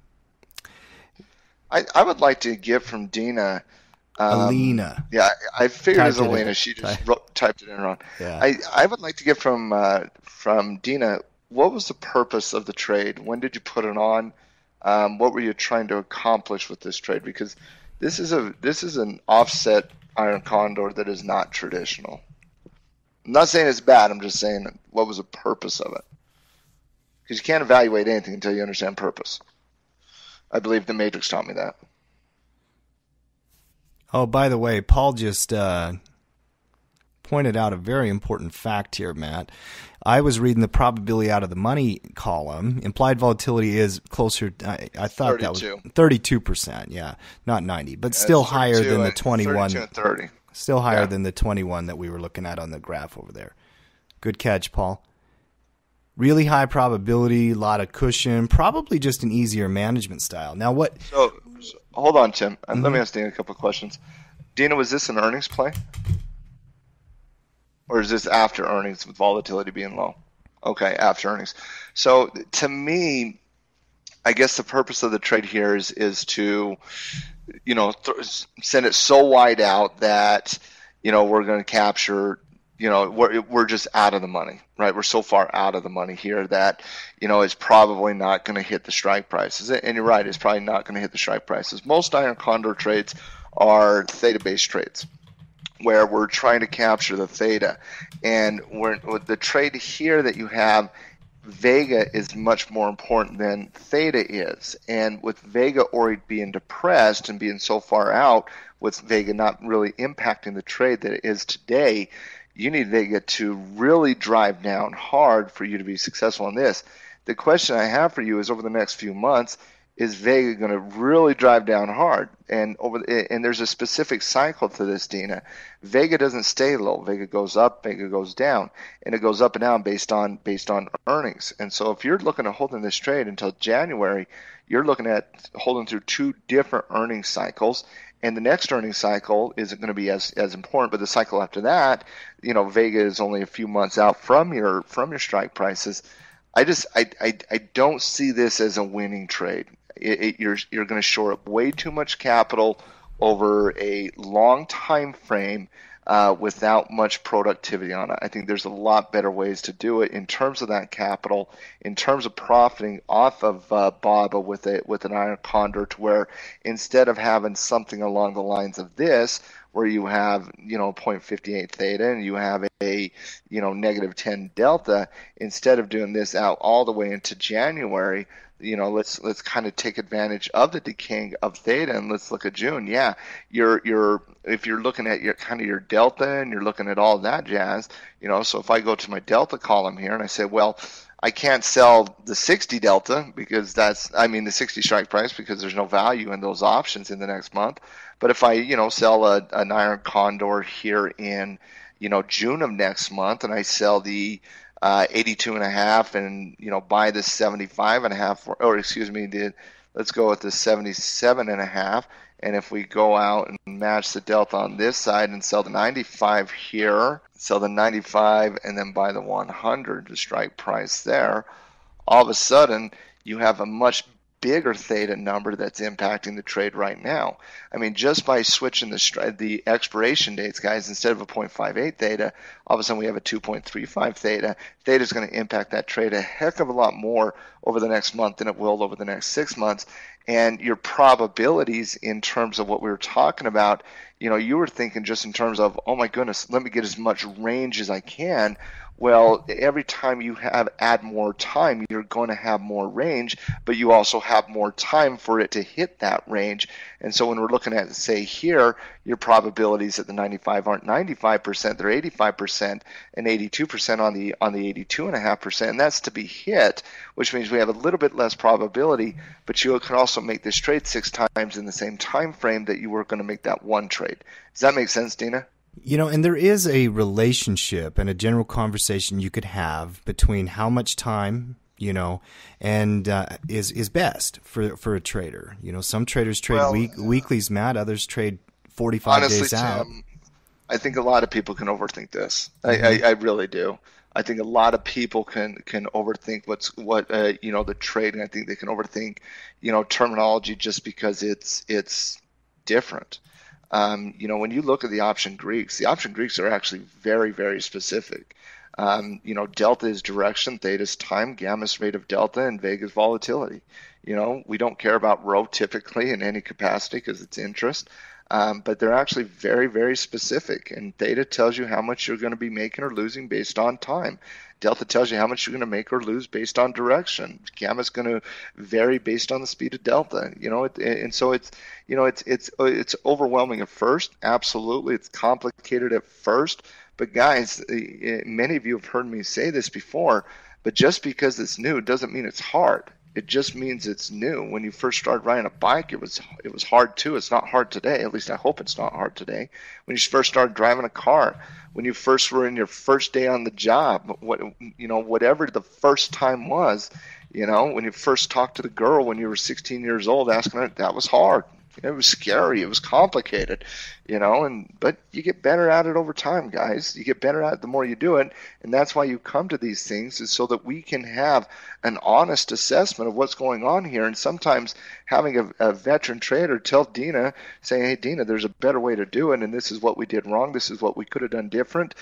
I would like to get from Dina. Alina. Yeah, I figured it was Alina. She just typed it in wrong. Yeah. I would like to get from Dina, what was the purpose of the trade? When did you put it on? What were you trying to accomplish with this trade? Because this is an offset iron condor that is not traditional. I'm not saying it's bad. I'm just saying what was the purpose of it? Because you can't evaluate anything until you understand purpose. I believe the Matrix taught me that. Oh, by the way, Paul just pointed out a very important fact here, Matt. I was reading the probability out of the money column. Implied volatility is closer. I thought 32. That was 32%. Yeah, not 90, but still higher than the 21. 32 and 30. Still higher than the 21 that we were looking at on the graph over there. Good catch, Paul. Really high probability, a lot of cushion, probably just an easier management style. Now, what? So hold on, Tim. Let me ask Dina a couple of questions. Dina, was this an earnings play? Or is this after earnings with volatility being low? Okay, after earnings. So to me, I guess the purpose of the trade here is to, send it so wide out that, we're going to capture, we're just out of the money, right? We're so far out of the money here that, it's probably not going to hit the strike prices. And you're right, it's probably not going to hit the strike prices. Most iron condor trades are theta-based trades, where we're trying to capture the theta. And with the trade here that you have, Vega is much more important than theta is. And with Vega already being depressed and being so far out, with Vega not really impacting the trade that it is today, you need Vega to really drive down hard for you to be successful in this. The question I have for you is, over the next few months, is Vega going to really drive down hard? And there's a specific cycle to this, Dina. Vega doesn't stay low. Vega goes up, Vega goes down, and it goes up and down based on earnings. And so if you're looking at holding this trade until January, you're looking at holding through two different earnings cycles. And the next earnings cycle isn't going to be as important, but the cycle after that, Vega is only a few months out from your strike prices. I don't see this as a winning trade. You're going to shore up way too much capital over a long time frame without much productivity on it. I think there's a lot better ways to do it in terms of that capital, in terms of profiting off of BABA with an iron condor, to where instead of having something along the lines of this, where you have 0.58 theta and you have a negative 10 delta, instead of doing this out all the way into January, let's kind of take advantage of the decaying of theta, and let's look at June. Yeah, if you're looking at your delta and you're looking at all that jazz, so if I go to my delta column here and I say, well, I can't sell the 60 delta because the 60 strike price, because there's no value in those options in the next month. But if I, sell an iron condor here in, June of next month, and I sell the 82.5 and, buy the 75.5, or excuse me, let's go with the 77.5. And if we go out and match the delta on this side and sell the 95 here, sell the 95 and then buy the 100, the strike price there, all of a sudden you have a much bigger theta number that's impacting the trade right now. I mean, just by switching the expiration dates, guys, instead of a 0.58 theta, all of a sudden we have a 2.35 theta. Theta is going to impact that trade a heck of a lot more over the next month than it will over the next 6 months. And your probabilities in terms of what we were talking about, you were thinking just in terms of, oh my goodness, let me get as much range as I can. Well, every time you add more time, you're going to have more range, but you also have more time for it to hit that range. And so when we're looking at, say here, your probabilities at the 95 aren't 95%, they're 85% and 82% on the 82.5%, and that's to be hit, which means we have a little bit less probability, but you can also make this trade 6 times in the same time frame that you were going to make that one trade. Does that make sense, Dina? And there is a relationship and a general conversation you could have between how much time, and is best for a trader. Some traders trade weeklies, Matt. Others trade 45 honestly, days out. Tim, I think a lot of people can overthink this. I really do. I think a lot of people can overthink the trade, and I think they can overthink terminology just because it's different. When you look at the option Greeks are actually very, very specific. Delta is direction, theta is time, gamma is rate of delta, and vega is volatility. We don't care about rho typically in any capacity because it's interest, but they're actually very, very specific. And theta tells you how much you're going to be making or losing based on time. Delta tells you how much you're going to make or lose based on direction. Gamma is going to vary based on the speed of delta. And so it's overwhelming at first. Absolutely, it's complicated at first. But guys, many of you have heard me say this before. But just because it's new doesn't mean it's hard. It just means it's new. When you first started riding a bike, it was hard too. It's not hard today. At least I hope it's not hard today. When you first started driving a car, when you first were in your first day on the job, whatever the first time was, when you first talked to the girl when you were 16 years old, asking her, that was hard. It was scary. It was complicated, but you get better at it over time, guys. You get better at it the more you do it, and that's why you come to these things, is so that we can have an honest assessment of what's going on here. And sometimes having a veteran trader tell Dina, saying, hey, Dina, there's a better way to do it, and this is what we did wrong. This is what we could have done different.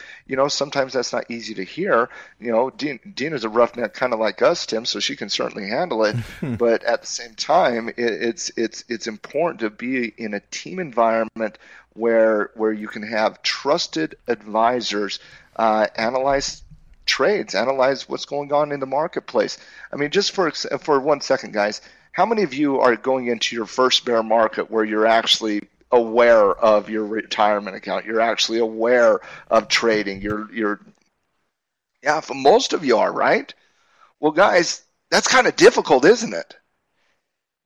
Sometimes that's not easy to hear. Dina's a roughneck kind of like us, Tim, so she can certainly handle it. But at the same time, it's important to be in a team environment where you can have trusted advisors analyze trades, analyze what's going on in the marketplace. I mean, just for 1 second, guys, how many of you are going into your first bear market where you're actually aware of your retirement account? You're actually aware of trading. For most of you are, right? Well, guys, that's kind of difficult, isn't it?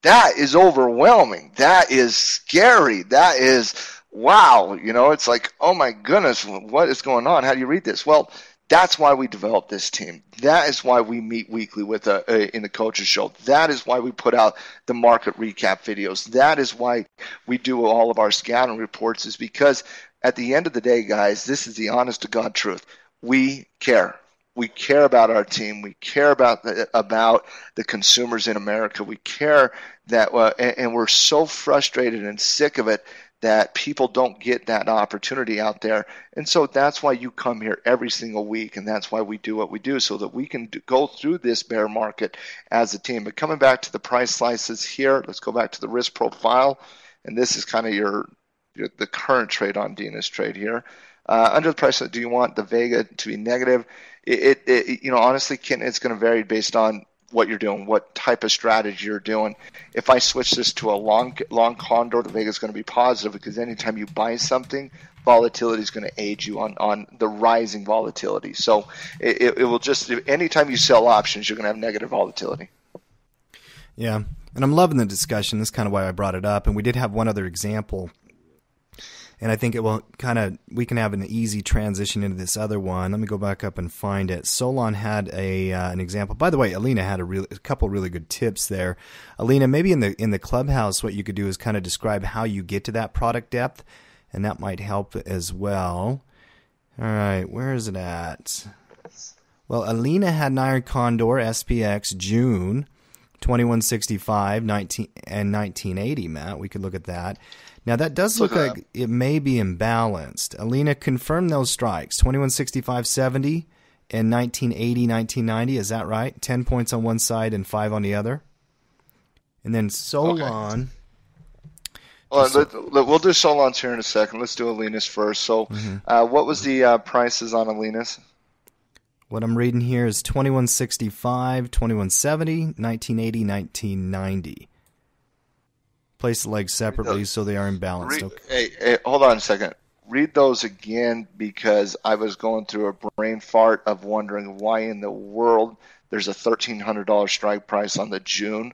That is overwhelming. That is scary. That is, wow. It's like, oh my goodness, what is going on? How do you read this? Well, that's why we developed this team. That is why we meet weekly in the Coaches Show. That is why we put out the market recap videos. That is why we do all of our scouting reports, is because at the end of the day, guys, this is the honest to God truth. We care. We care about our team. We care about the consumers in America. We care that, and we're so frustrated and sick of it that people don't get that opportunity out there. And so that's why you come here every single week, and that's why we do what we do, so that we can go through this bear market as a team. But coming back to the price slices here, let's go back to the risk profile, and this is kind of the current trade on Dina's trade here. Under the price, do you want the Vega to be negative? Honestly, Ken, it's going to vary based on what you're doing, what type of strategy you're doing. If I switch this to a long condor, the Vega is going to be positive, because anytime you buy something, volatility is going to aid you on the rising volatility. So it will just, anytime you sell options, you're going to have negative volatility. Yeah, and I'm loving the discussion. That's kind of why I brought it up. And we did have one other example, and I think it will we can have an easy transition into this other one. Let me go back up and find it. Solon had an example. By the way, Alina had a couple really good tips there. Alina, maybe in the clubhouse, what you could do is kind of describe how you get to that product depth, and that might help as well. All right, where is it at? Well, Alina had an Iron Condor SPX June 2165 and 1980, Matt. We could look at that. Now, that does look like it may be imbalanced. Alina, confirm those strikes. 2165.70 and 1980, 1990. Is that right? 10 points on one side and 5 on the other. And then Solon. We'll do Solons here in a second. Let's do Alenus first. So what was the prices on Alenus? What I'm reading here is 2165, 2170, 1980, 1990. Place the legs separately so they are imbalanced. Hey, hold on a second. Read those again because I was going through a brain fart of wondering why in the world there's a $1,300 strike price on the June.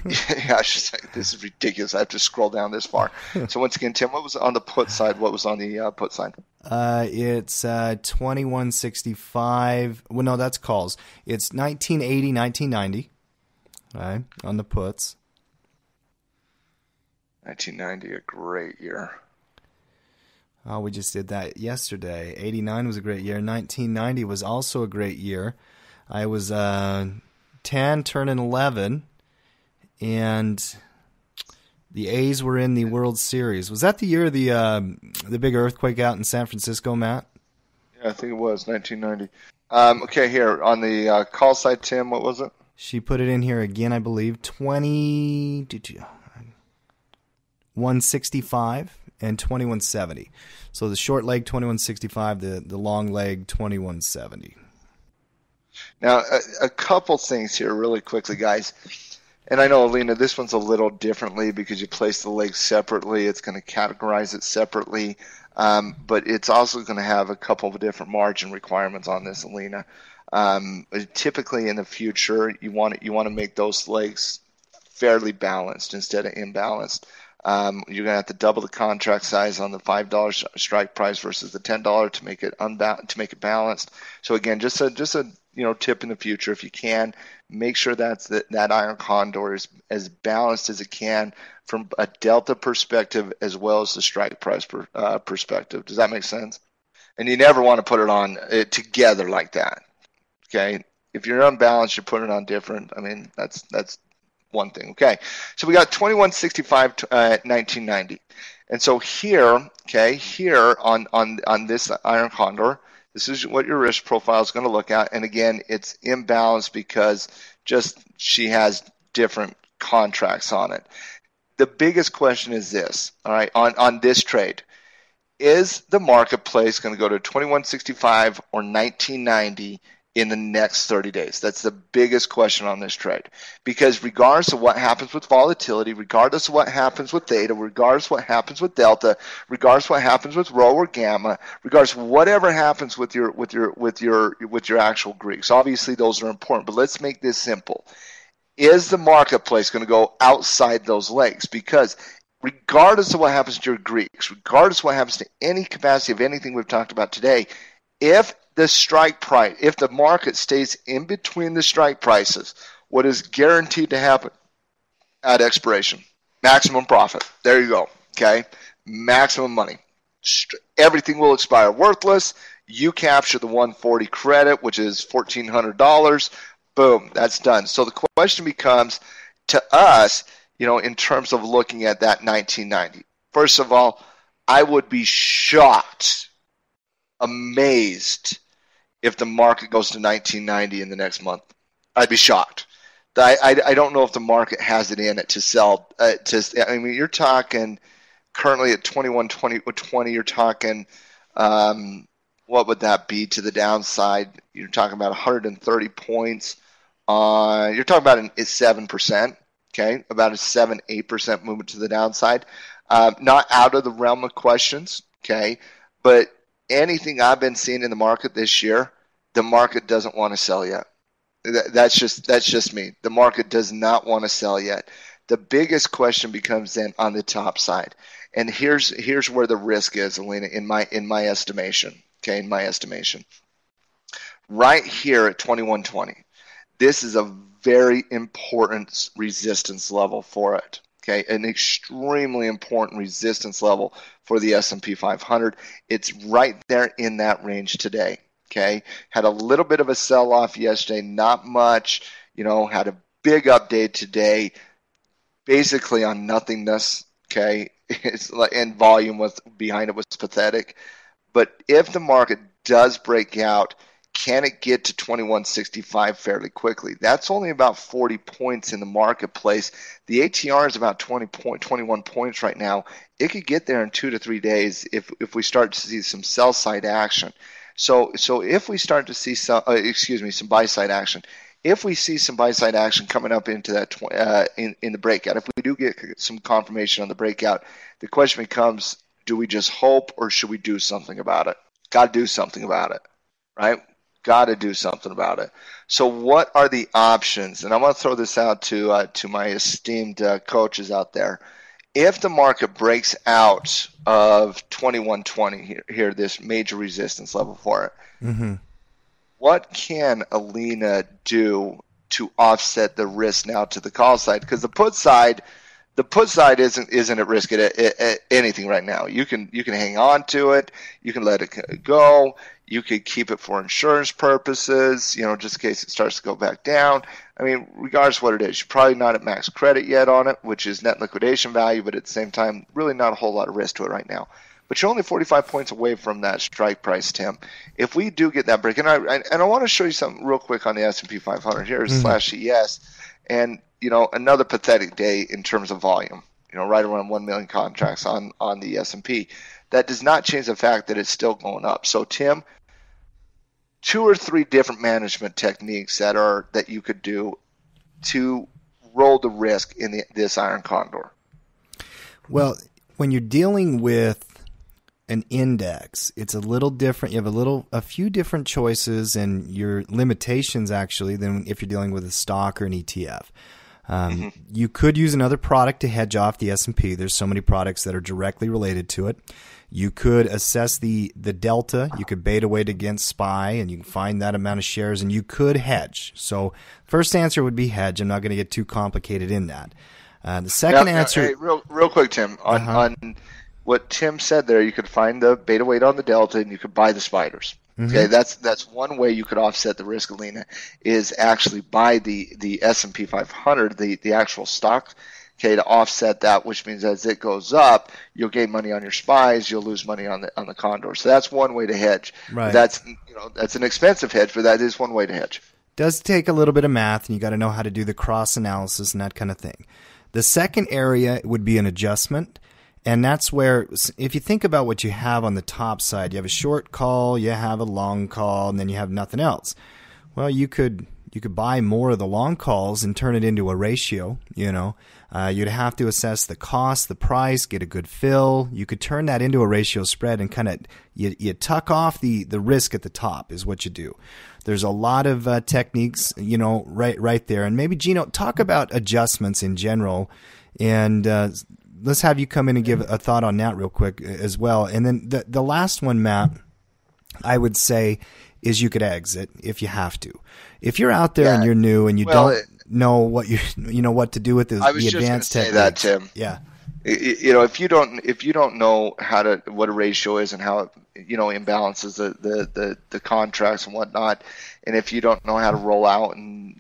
Yeah, I should say, this is ridiculous. I have to scroll down this far. So once again, Tim, what was on the put side? What was on the put side? It's 2165. Well, no, that's calls. It's 1980, 1990. Right, on the puts. 1990, a great year. Oh, we just did that yesterday. 89 was a great year. 1990 was also a great year. I was 10, turning 11, and the A's were in the World Series. Was that the year of the big earthquake out in San Francisco, Matt? Yeah, I think it was 1990. Okay, here on the call side, Tim, what was it? She put it in here again, I believe. 165 and 2170. So the short leg 2165, the long leg 2170. Now, a couple things here really quickly, guys. And I know, Alina, this one's a little differently because you place the legs separately. It's going to categorize it separately. But it's also going to have a couple of different margin requirements on this, Alina. Typically in the future, you want to make those legs fairly balanced instead of imbalanced. You're going to have to double the contract size on the $5 strike price versus the $10 to make it balanced. So again, just a tip in the future, if you can, make sure that iron condor is as balanced as it can from a delta perspective as well as the strike price perspective. Does that make sense? And you never want to put it on together like that. Okay, if you're unbalanced, you're putting it on different. I mean, that's one thing. Okay, so we got 2165 1990, and so here on this iron condor, this is what your risk profile is going to look at. And again, it's imbalanced because just she has different contracts on it. The biggest question is this, all right, on this trade. Is the marketplace going to go to 2165 or 1990 in the next 30 days? That's the biggest question on this trade. Because regardless of what happens with volatility, regardless of what happens with theta, regardless of what happens with delta, regardless of what happens with rho or gamma, regardless of whatever happens with your actual Greeks. Obviously those are important, but let's make this simple. Is the marketplace going to go outside those legs? Because regardless of what happens to your Greeks, regardless of what happens to any capacity of anything we've talked about today, if the strike price, if the market stays in between the strike prices, what is guaranteed to happen at expiration? Maximum profit. There you go. Okay? Maximum money. Everything will expire worthless. You capture the 140 credit, which is $1,400. Boom. That's done. So the question becomes to us, in terms of looking at that 1990. First of all, I would be shocked, amazed, if the market goes to 1990 in the next month. I'd be shocked. I don't know if the market has it in it to sell. You're talking currently at 21.20. You're talking, what would that be to the downside? You're talking about 130 points. You're talking about 7%. Okay, about a 7-8% movement to the downside. Not out of the realm of questions. Okay, but anything I've been seeing in the market this year, the market doesn't want to sell yet. That's just me. The market does not want to sell yet. The biggest question becomes then on the top side, and here's where the risk is, Alina, in my estimation. Okay, in my estimation, right here at 2120, this is a very important resistance level for it. Okay, an extremely important resistance level for the S&P 500. It's right there in that range today. Okay, had a little bit of a sell-off yesterday, not much. Had a big update today, basically on nothingness. Okay, and volume behind it was pathetic. But if the market does break out, can it get to 2165 fairly quickly? That's only about 40 points in the marketplace. The ATR is about 21 points right now. It could get there in 2 to 3 days if we start to see some sell side action. So if we start to see some buy side action, if we see some buy side action coming up into that in the breakout, if we do get some confirmation on the breakout, the question becomes, do we just hope or should we do something about it? Got to do something about it, right? Got to do something about it. So what are the options? And I want to throw this out to my esteemed coaches out there. If the market breaks out of 2120 here, this major resistance level for it, what can Alina do to offset the risk now to the call side? Because the put side isn't at risk at anything right now. You can hang on to it. You can let it go. You could keep it for insurance purposes, just in case it starts to go back down. I mean, regardless of what it is, you're probably not at max credit yet on it, which is net liquidation value, but at the same time, really not a whole lot of risk to it right now. But you're only 45 points away from that strike price, Tim. If we do get that break, and I want to show you something real quick on the S&P 500 here, /ES, and another pathetic day in terms of volume. Right around 1 million contracts on the S&P. That does not change the fact that it's still going up. So, Tim, 2 or 3 different management techniques that you could do to roll the risk in this iron condor. Well, when you're dealing with an index, it's a little different. You have a few different choices and your limitations actually than if you're dealing with a stock or an ETF. You could use another product to hedge off the S&P. There's so many products that are directly related to it. You could assess the delta. You could beta weight against SPY, and you can find that amount of shares, and you could hedge. So first answer would be hedge. I'm not going to get too complicated in that. The second answer... Hey, real quick, Tim, on what Tim said there, you could find the beta weight on the delta, and you could buy the spiders. Okay, that's one way you could offset the risk, Alina, is actually buy the S&P 500, the actual stock, okay, to offset that, which means as it goes up, you'll gain money on your SPYs, you'll lose money on the condor. So that's one way to hedge. Right. That's an expensive hedge, but that is one way to hedge. Does take a little bit of math, and you got to know how to do the cross analysis and that kind of thing. The second area would be an adjustment. And that's where, if you think about what you have on the top side, you have a short call, you have a long call, and then you have nothing else. Well, you could buy more of the long calls and turn it into a ratio. You'd have to assess the cost, the price, get a good fill. You could turn that into a ratio spread and kind of you tuck off the risk at the top is what you do. There's a lot of techniques, right there. And maybe Gino, talk about adjustments in general, and let's have you come in and give a thought on that real quick as well. And then the last one, Matt, I would say is you could exit if you have to. If you're out there and you're new and you don't know what what to do with the advanced techniques. That, Tim. Yeah. If you don't know what a ratio is and how it imbalances the contracts and whatnot, and if you don't know how to roll out and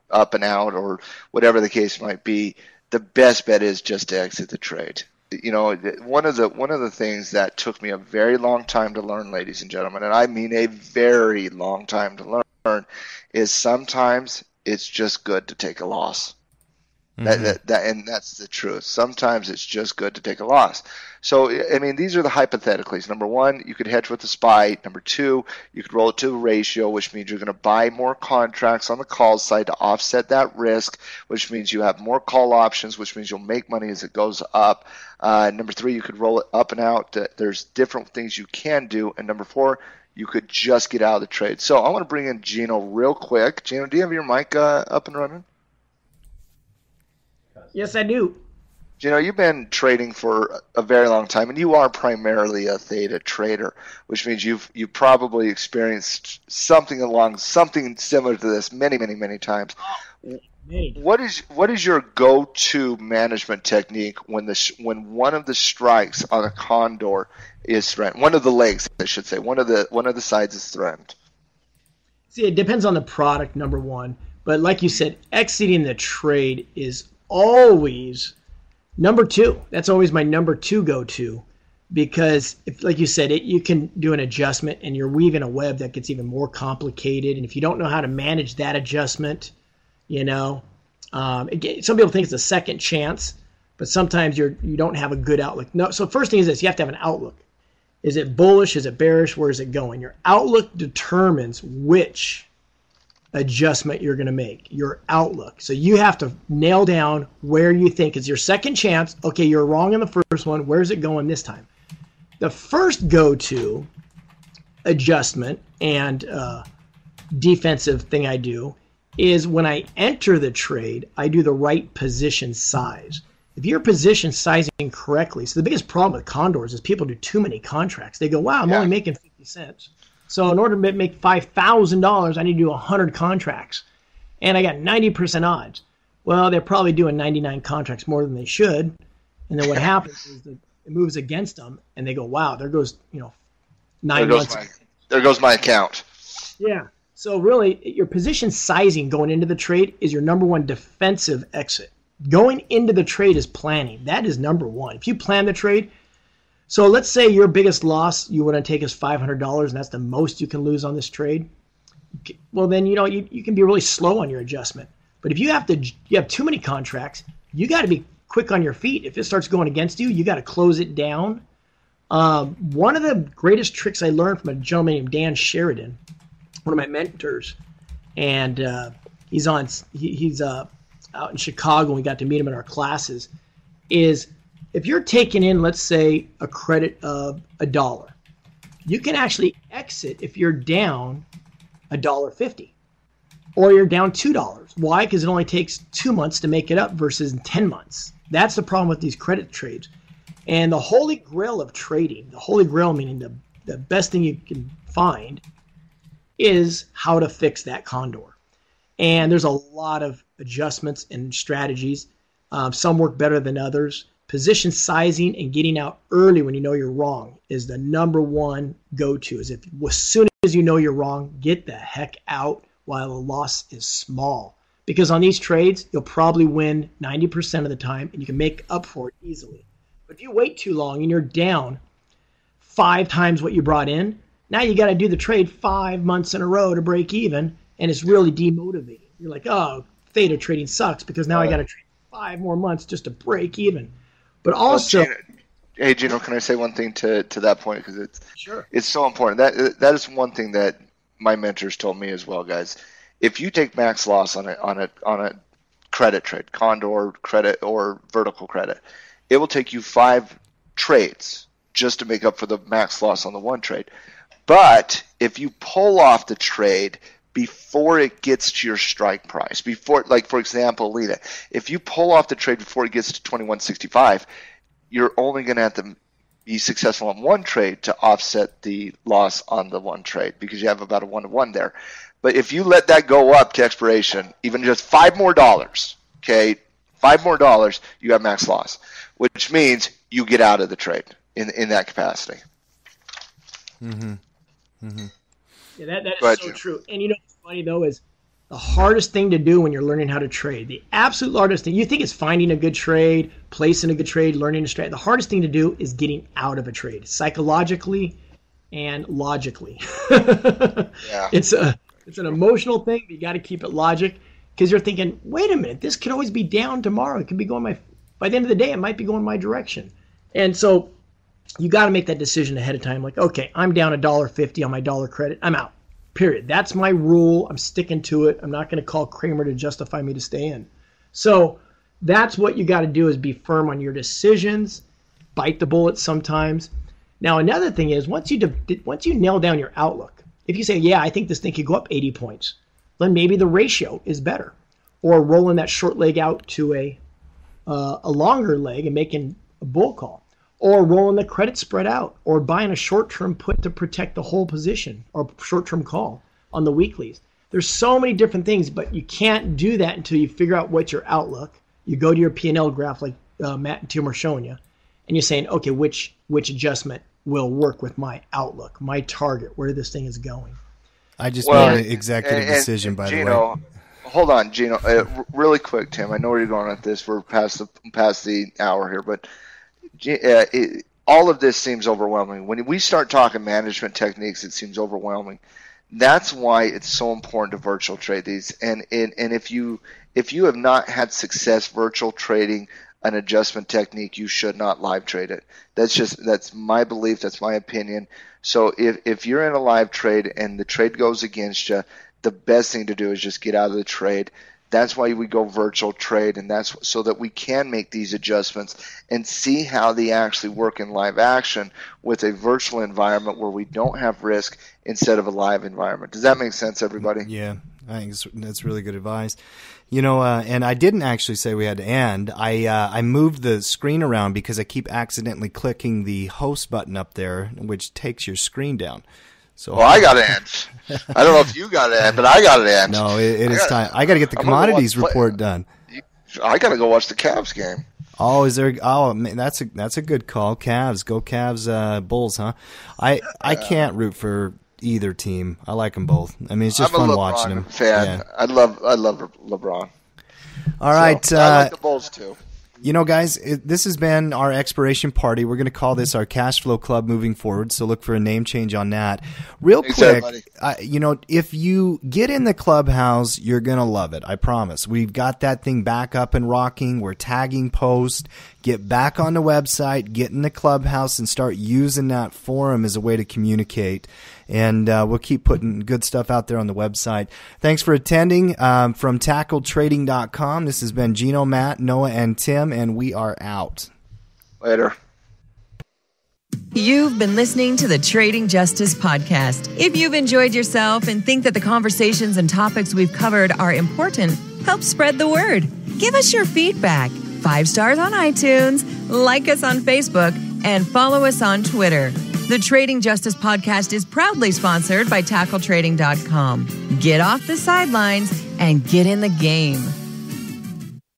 up and out or whatever the case might be, the best bet is just to exit the trade. One of the things that took me a very long time to learn, ladies and gentlemen, and I mean a very long time to learn, is sometimes it's just good to take a loss. And that's the truth. Sometimes it's just good to take a loss. So, I mean, these are the hypotheticals. Number one, you could hedge with the SPY. Number two, you could roll it to a ratio, which means you're going to buy more contracts on the call side to offset that risk, which means you have more call options, which means you'll make money as it goes up. Number three, you could roll it up and out. There's different things you can do. And number four, you could just get out of the trade. So I want to bring in Gino real quick. Gino, do you have your mic up and running? Yes, I do. You've been trading for a very long time, and you are primarily a theta trader, which means you've probably experienced something similar to this many, many, many times. What is your go-to management technique when one of the strikes on a condor is threatened? One of the legs, I should say. One of the sides is threatened. See, it depends on the product, number one. But like you said, exiting the trade is always number two. That's always my number two go-to. because if, like you said, you can do an adjustment and you're weaving a web that gets even more complicated. And if you don't know how to manage that adjustment, some people think it's a second chance, but sometimes you don't have a good outlook. No, so first thing is this: you have to have an outlook. Is it bullish? Is it bearish? Where is it going? Your outlook determines which adjustment you're going to make. Your outlook. So you have to nail down where you think is your second chance. Okay, you're wrong in the first one. Where's it going this time? The first go-to adjustment and defensive thing I do is when I enter the trade, I do the right position size. If you're position sizing correctly, so the biggest problem with condors is people do too many contracts. They go, wow, I'm only making 50 cents. So in order to make $5,000, I need to do 100 contracts. And I got 90% odds. Well, they're probably doing 99 contracts more than they should. And then what happens is that it moves against them, and they go, wow, there goes, 9 months. There goes my account. Yeah. So really, your position sizing going into the trade is your number one defensive exit. Going into the trade is planning. That is number one. If you plan the trade, so let's say your biggest loss you want to take is $500, and that's the most you can lose on this trade. Well, then you can be really slow on your adjustment. But if you have too many contracts, you got to be quick on your feet. If it starts going against you, you got to close it down. One of the greatest tricks I learned from a gentleman named Dan Sheridan, one of my mentors, and he's out in Chicago, and we got to meet him in our classes, is if you're taking in, let's say, a credit of $1, you can actually exit if you're down $1.50 or you're down $2. Why? Because it only takes 2 months to make it up versus 10 months. That's the problem with these credit trades. And the holy grail of trading, the holy grail meaning the best thing you can find, is how to fix that condor. And there's a lot of adjustments and strategies. Some work better than others. Position sizing and getting out early when you know you're wrong is the number one go-to. As soon as you know you're wrong, get the heck out while the loss is small. Because on these trades, you'll probably win 90% of the time, and you can make up for it easily. But if you wait too long and you're down 5 times what you brought in, now you got to do the trade 5 months in a row to break even, and it's really demotivating. You're like, oh, theta trading sucks because now I got to trade 5 more months just to break even. But also, hey Gino, can I say one thing to that point, because sure, it's so important. That is one thing that my mentors told me as well, guys. If you take max loss on a credit trade, condor credit or vertical credit, it will take you 5 trades just to make up for the max loss on the one trade. But if you pull off the trade before it gets to your strike price, like for example, Lita, if you pull off the trade before it gets to 21.65, you're only going to have to be successful on one trade to offset the loss on the one trade, because you have about a 1-to-1 there. But if you let that go up to expiration, even just $5 more, okay, $5 more, you have max loss, which means you get out of the trade in that capacity. Mm-hmm. Mm-hmm. Yeah, that is so true. And what's funny though is the hardest thing to do when you're learning how to trade, the absolute hardest thing, you think it's finding a good trade, placing a good trade, learning to trade. The hardest thing to do is getting out of a trade, psychologically and logically. Yeah. It's an emotional thing, but you got to keep it logic, because you're thinking, wait a minute, this could always be down tomorrow. It could be going by the end of the day, it might be going my direction. And so you got to make that decision ahead of time. Like, okay, I'm down $1.50 on my dollar credit. I'm out. Period. That's my rule. I'm sticking to it. I'm not going to call Kramer to justify me to stay in. So that's what you got to do, is be firm on your decisions, bite the bullet sometimes. Now, another thing is once you nail down your outlook, if you say, yeah, I think this thing could go up 80 points, then maybe the ratio is better. Or rolling that short leg out to a longer leg and making a bull call. Or rolling the credit spread out, or buying a short-term put to protect the whole position, or short-term call on the weeklies. There's so many different things, but you can't do that until you figure out what's your outlook. You go to your P&L graph like Matt and Tim are showing you, and you're saying, okay, which adjustment will work with my outlook, my target, where this thing is going. I just made an executive decision, by Gino, the way. Hold on, Gino. Really quick, Tim. I know where you're going with this. We're past the hour here, but all of this seems overwhelming. When we start talking management techniques, it seems overwhelming. That's why it's so important to virtual trade these. And if you have not had success virtual trading an adjustment technique, you should not live trade it. That's my belief. That's my opinion. So if you're in a live trade and the trade goes against you, the best thing to do is just get out of the trade. That's why we go virtual trade, and that's so that we can make these adjustments and see how they actually work in live action with a virtual environment where we don't have risk instead of a live environment. Does that make sense, everybody? Yeah, I think that's really good advice. And I didn't actually say we had to end. I moved the screen around because I keep accidentally clicking the host button up there, which takes your screen down. So I got to end. I don't know if you got to end, but I got to end. No, it is time. I got to get the commodities report done. I got to go watch the Cavs game. Oh, is there? Oh, man, that's a good call. Cavs, go Cavs, Bulls, huh? I can't root for either team. I like them both. I mean, it's just fun watching them. Fan. Yeah. I love LeBron. All right. I like the Bulls too. Guys, this has been our expiration party. We're going to call this our cash flow club moving forward, so look for a name change on that. Real quick, if you get in the clubhouse, you're going to love it. I promise. We've got that thing back up and rocking. We're tagging posts. Get back on the website, get in the clubhouse, and start using that forum as a way to communicate. And we'll keep putting good stuff out there on the website. Thanks for attending from tackletrading.com. This has been Gino, Matt, Noah, and Tim, and we are out. Later. You've been listening to the Trading Justice Podcast. If you've enjoyed yourself and think that the conversations and topics we've covered are important, help spread the word. Give us your feedback. 5 stars on iTunes, like us on Facebook, and follow us on Twitter. The Trading Justice Podcast is proudly sponsored by tackletrading.com. Get off the sidelines and get in the game.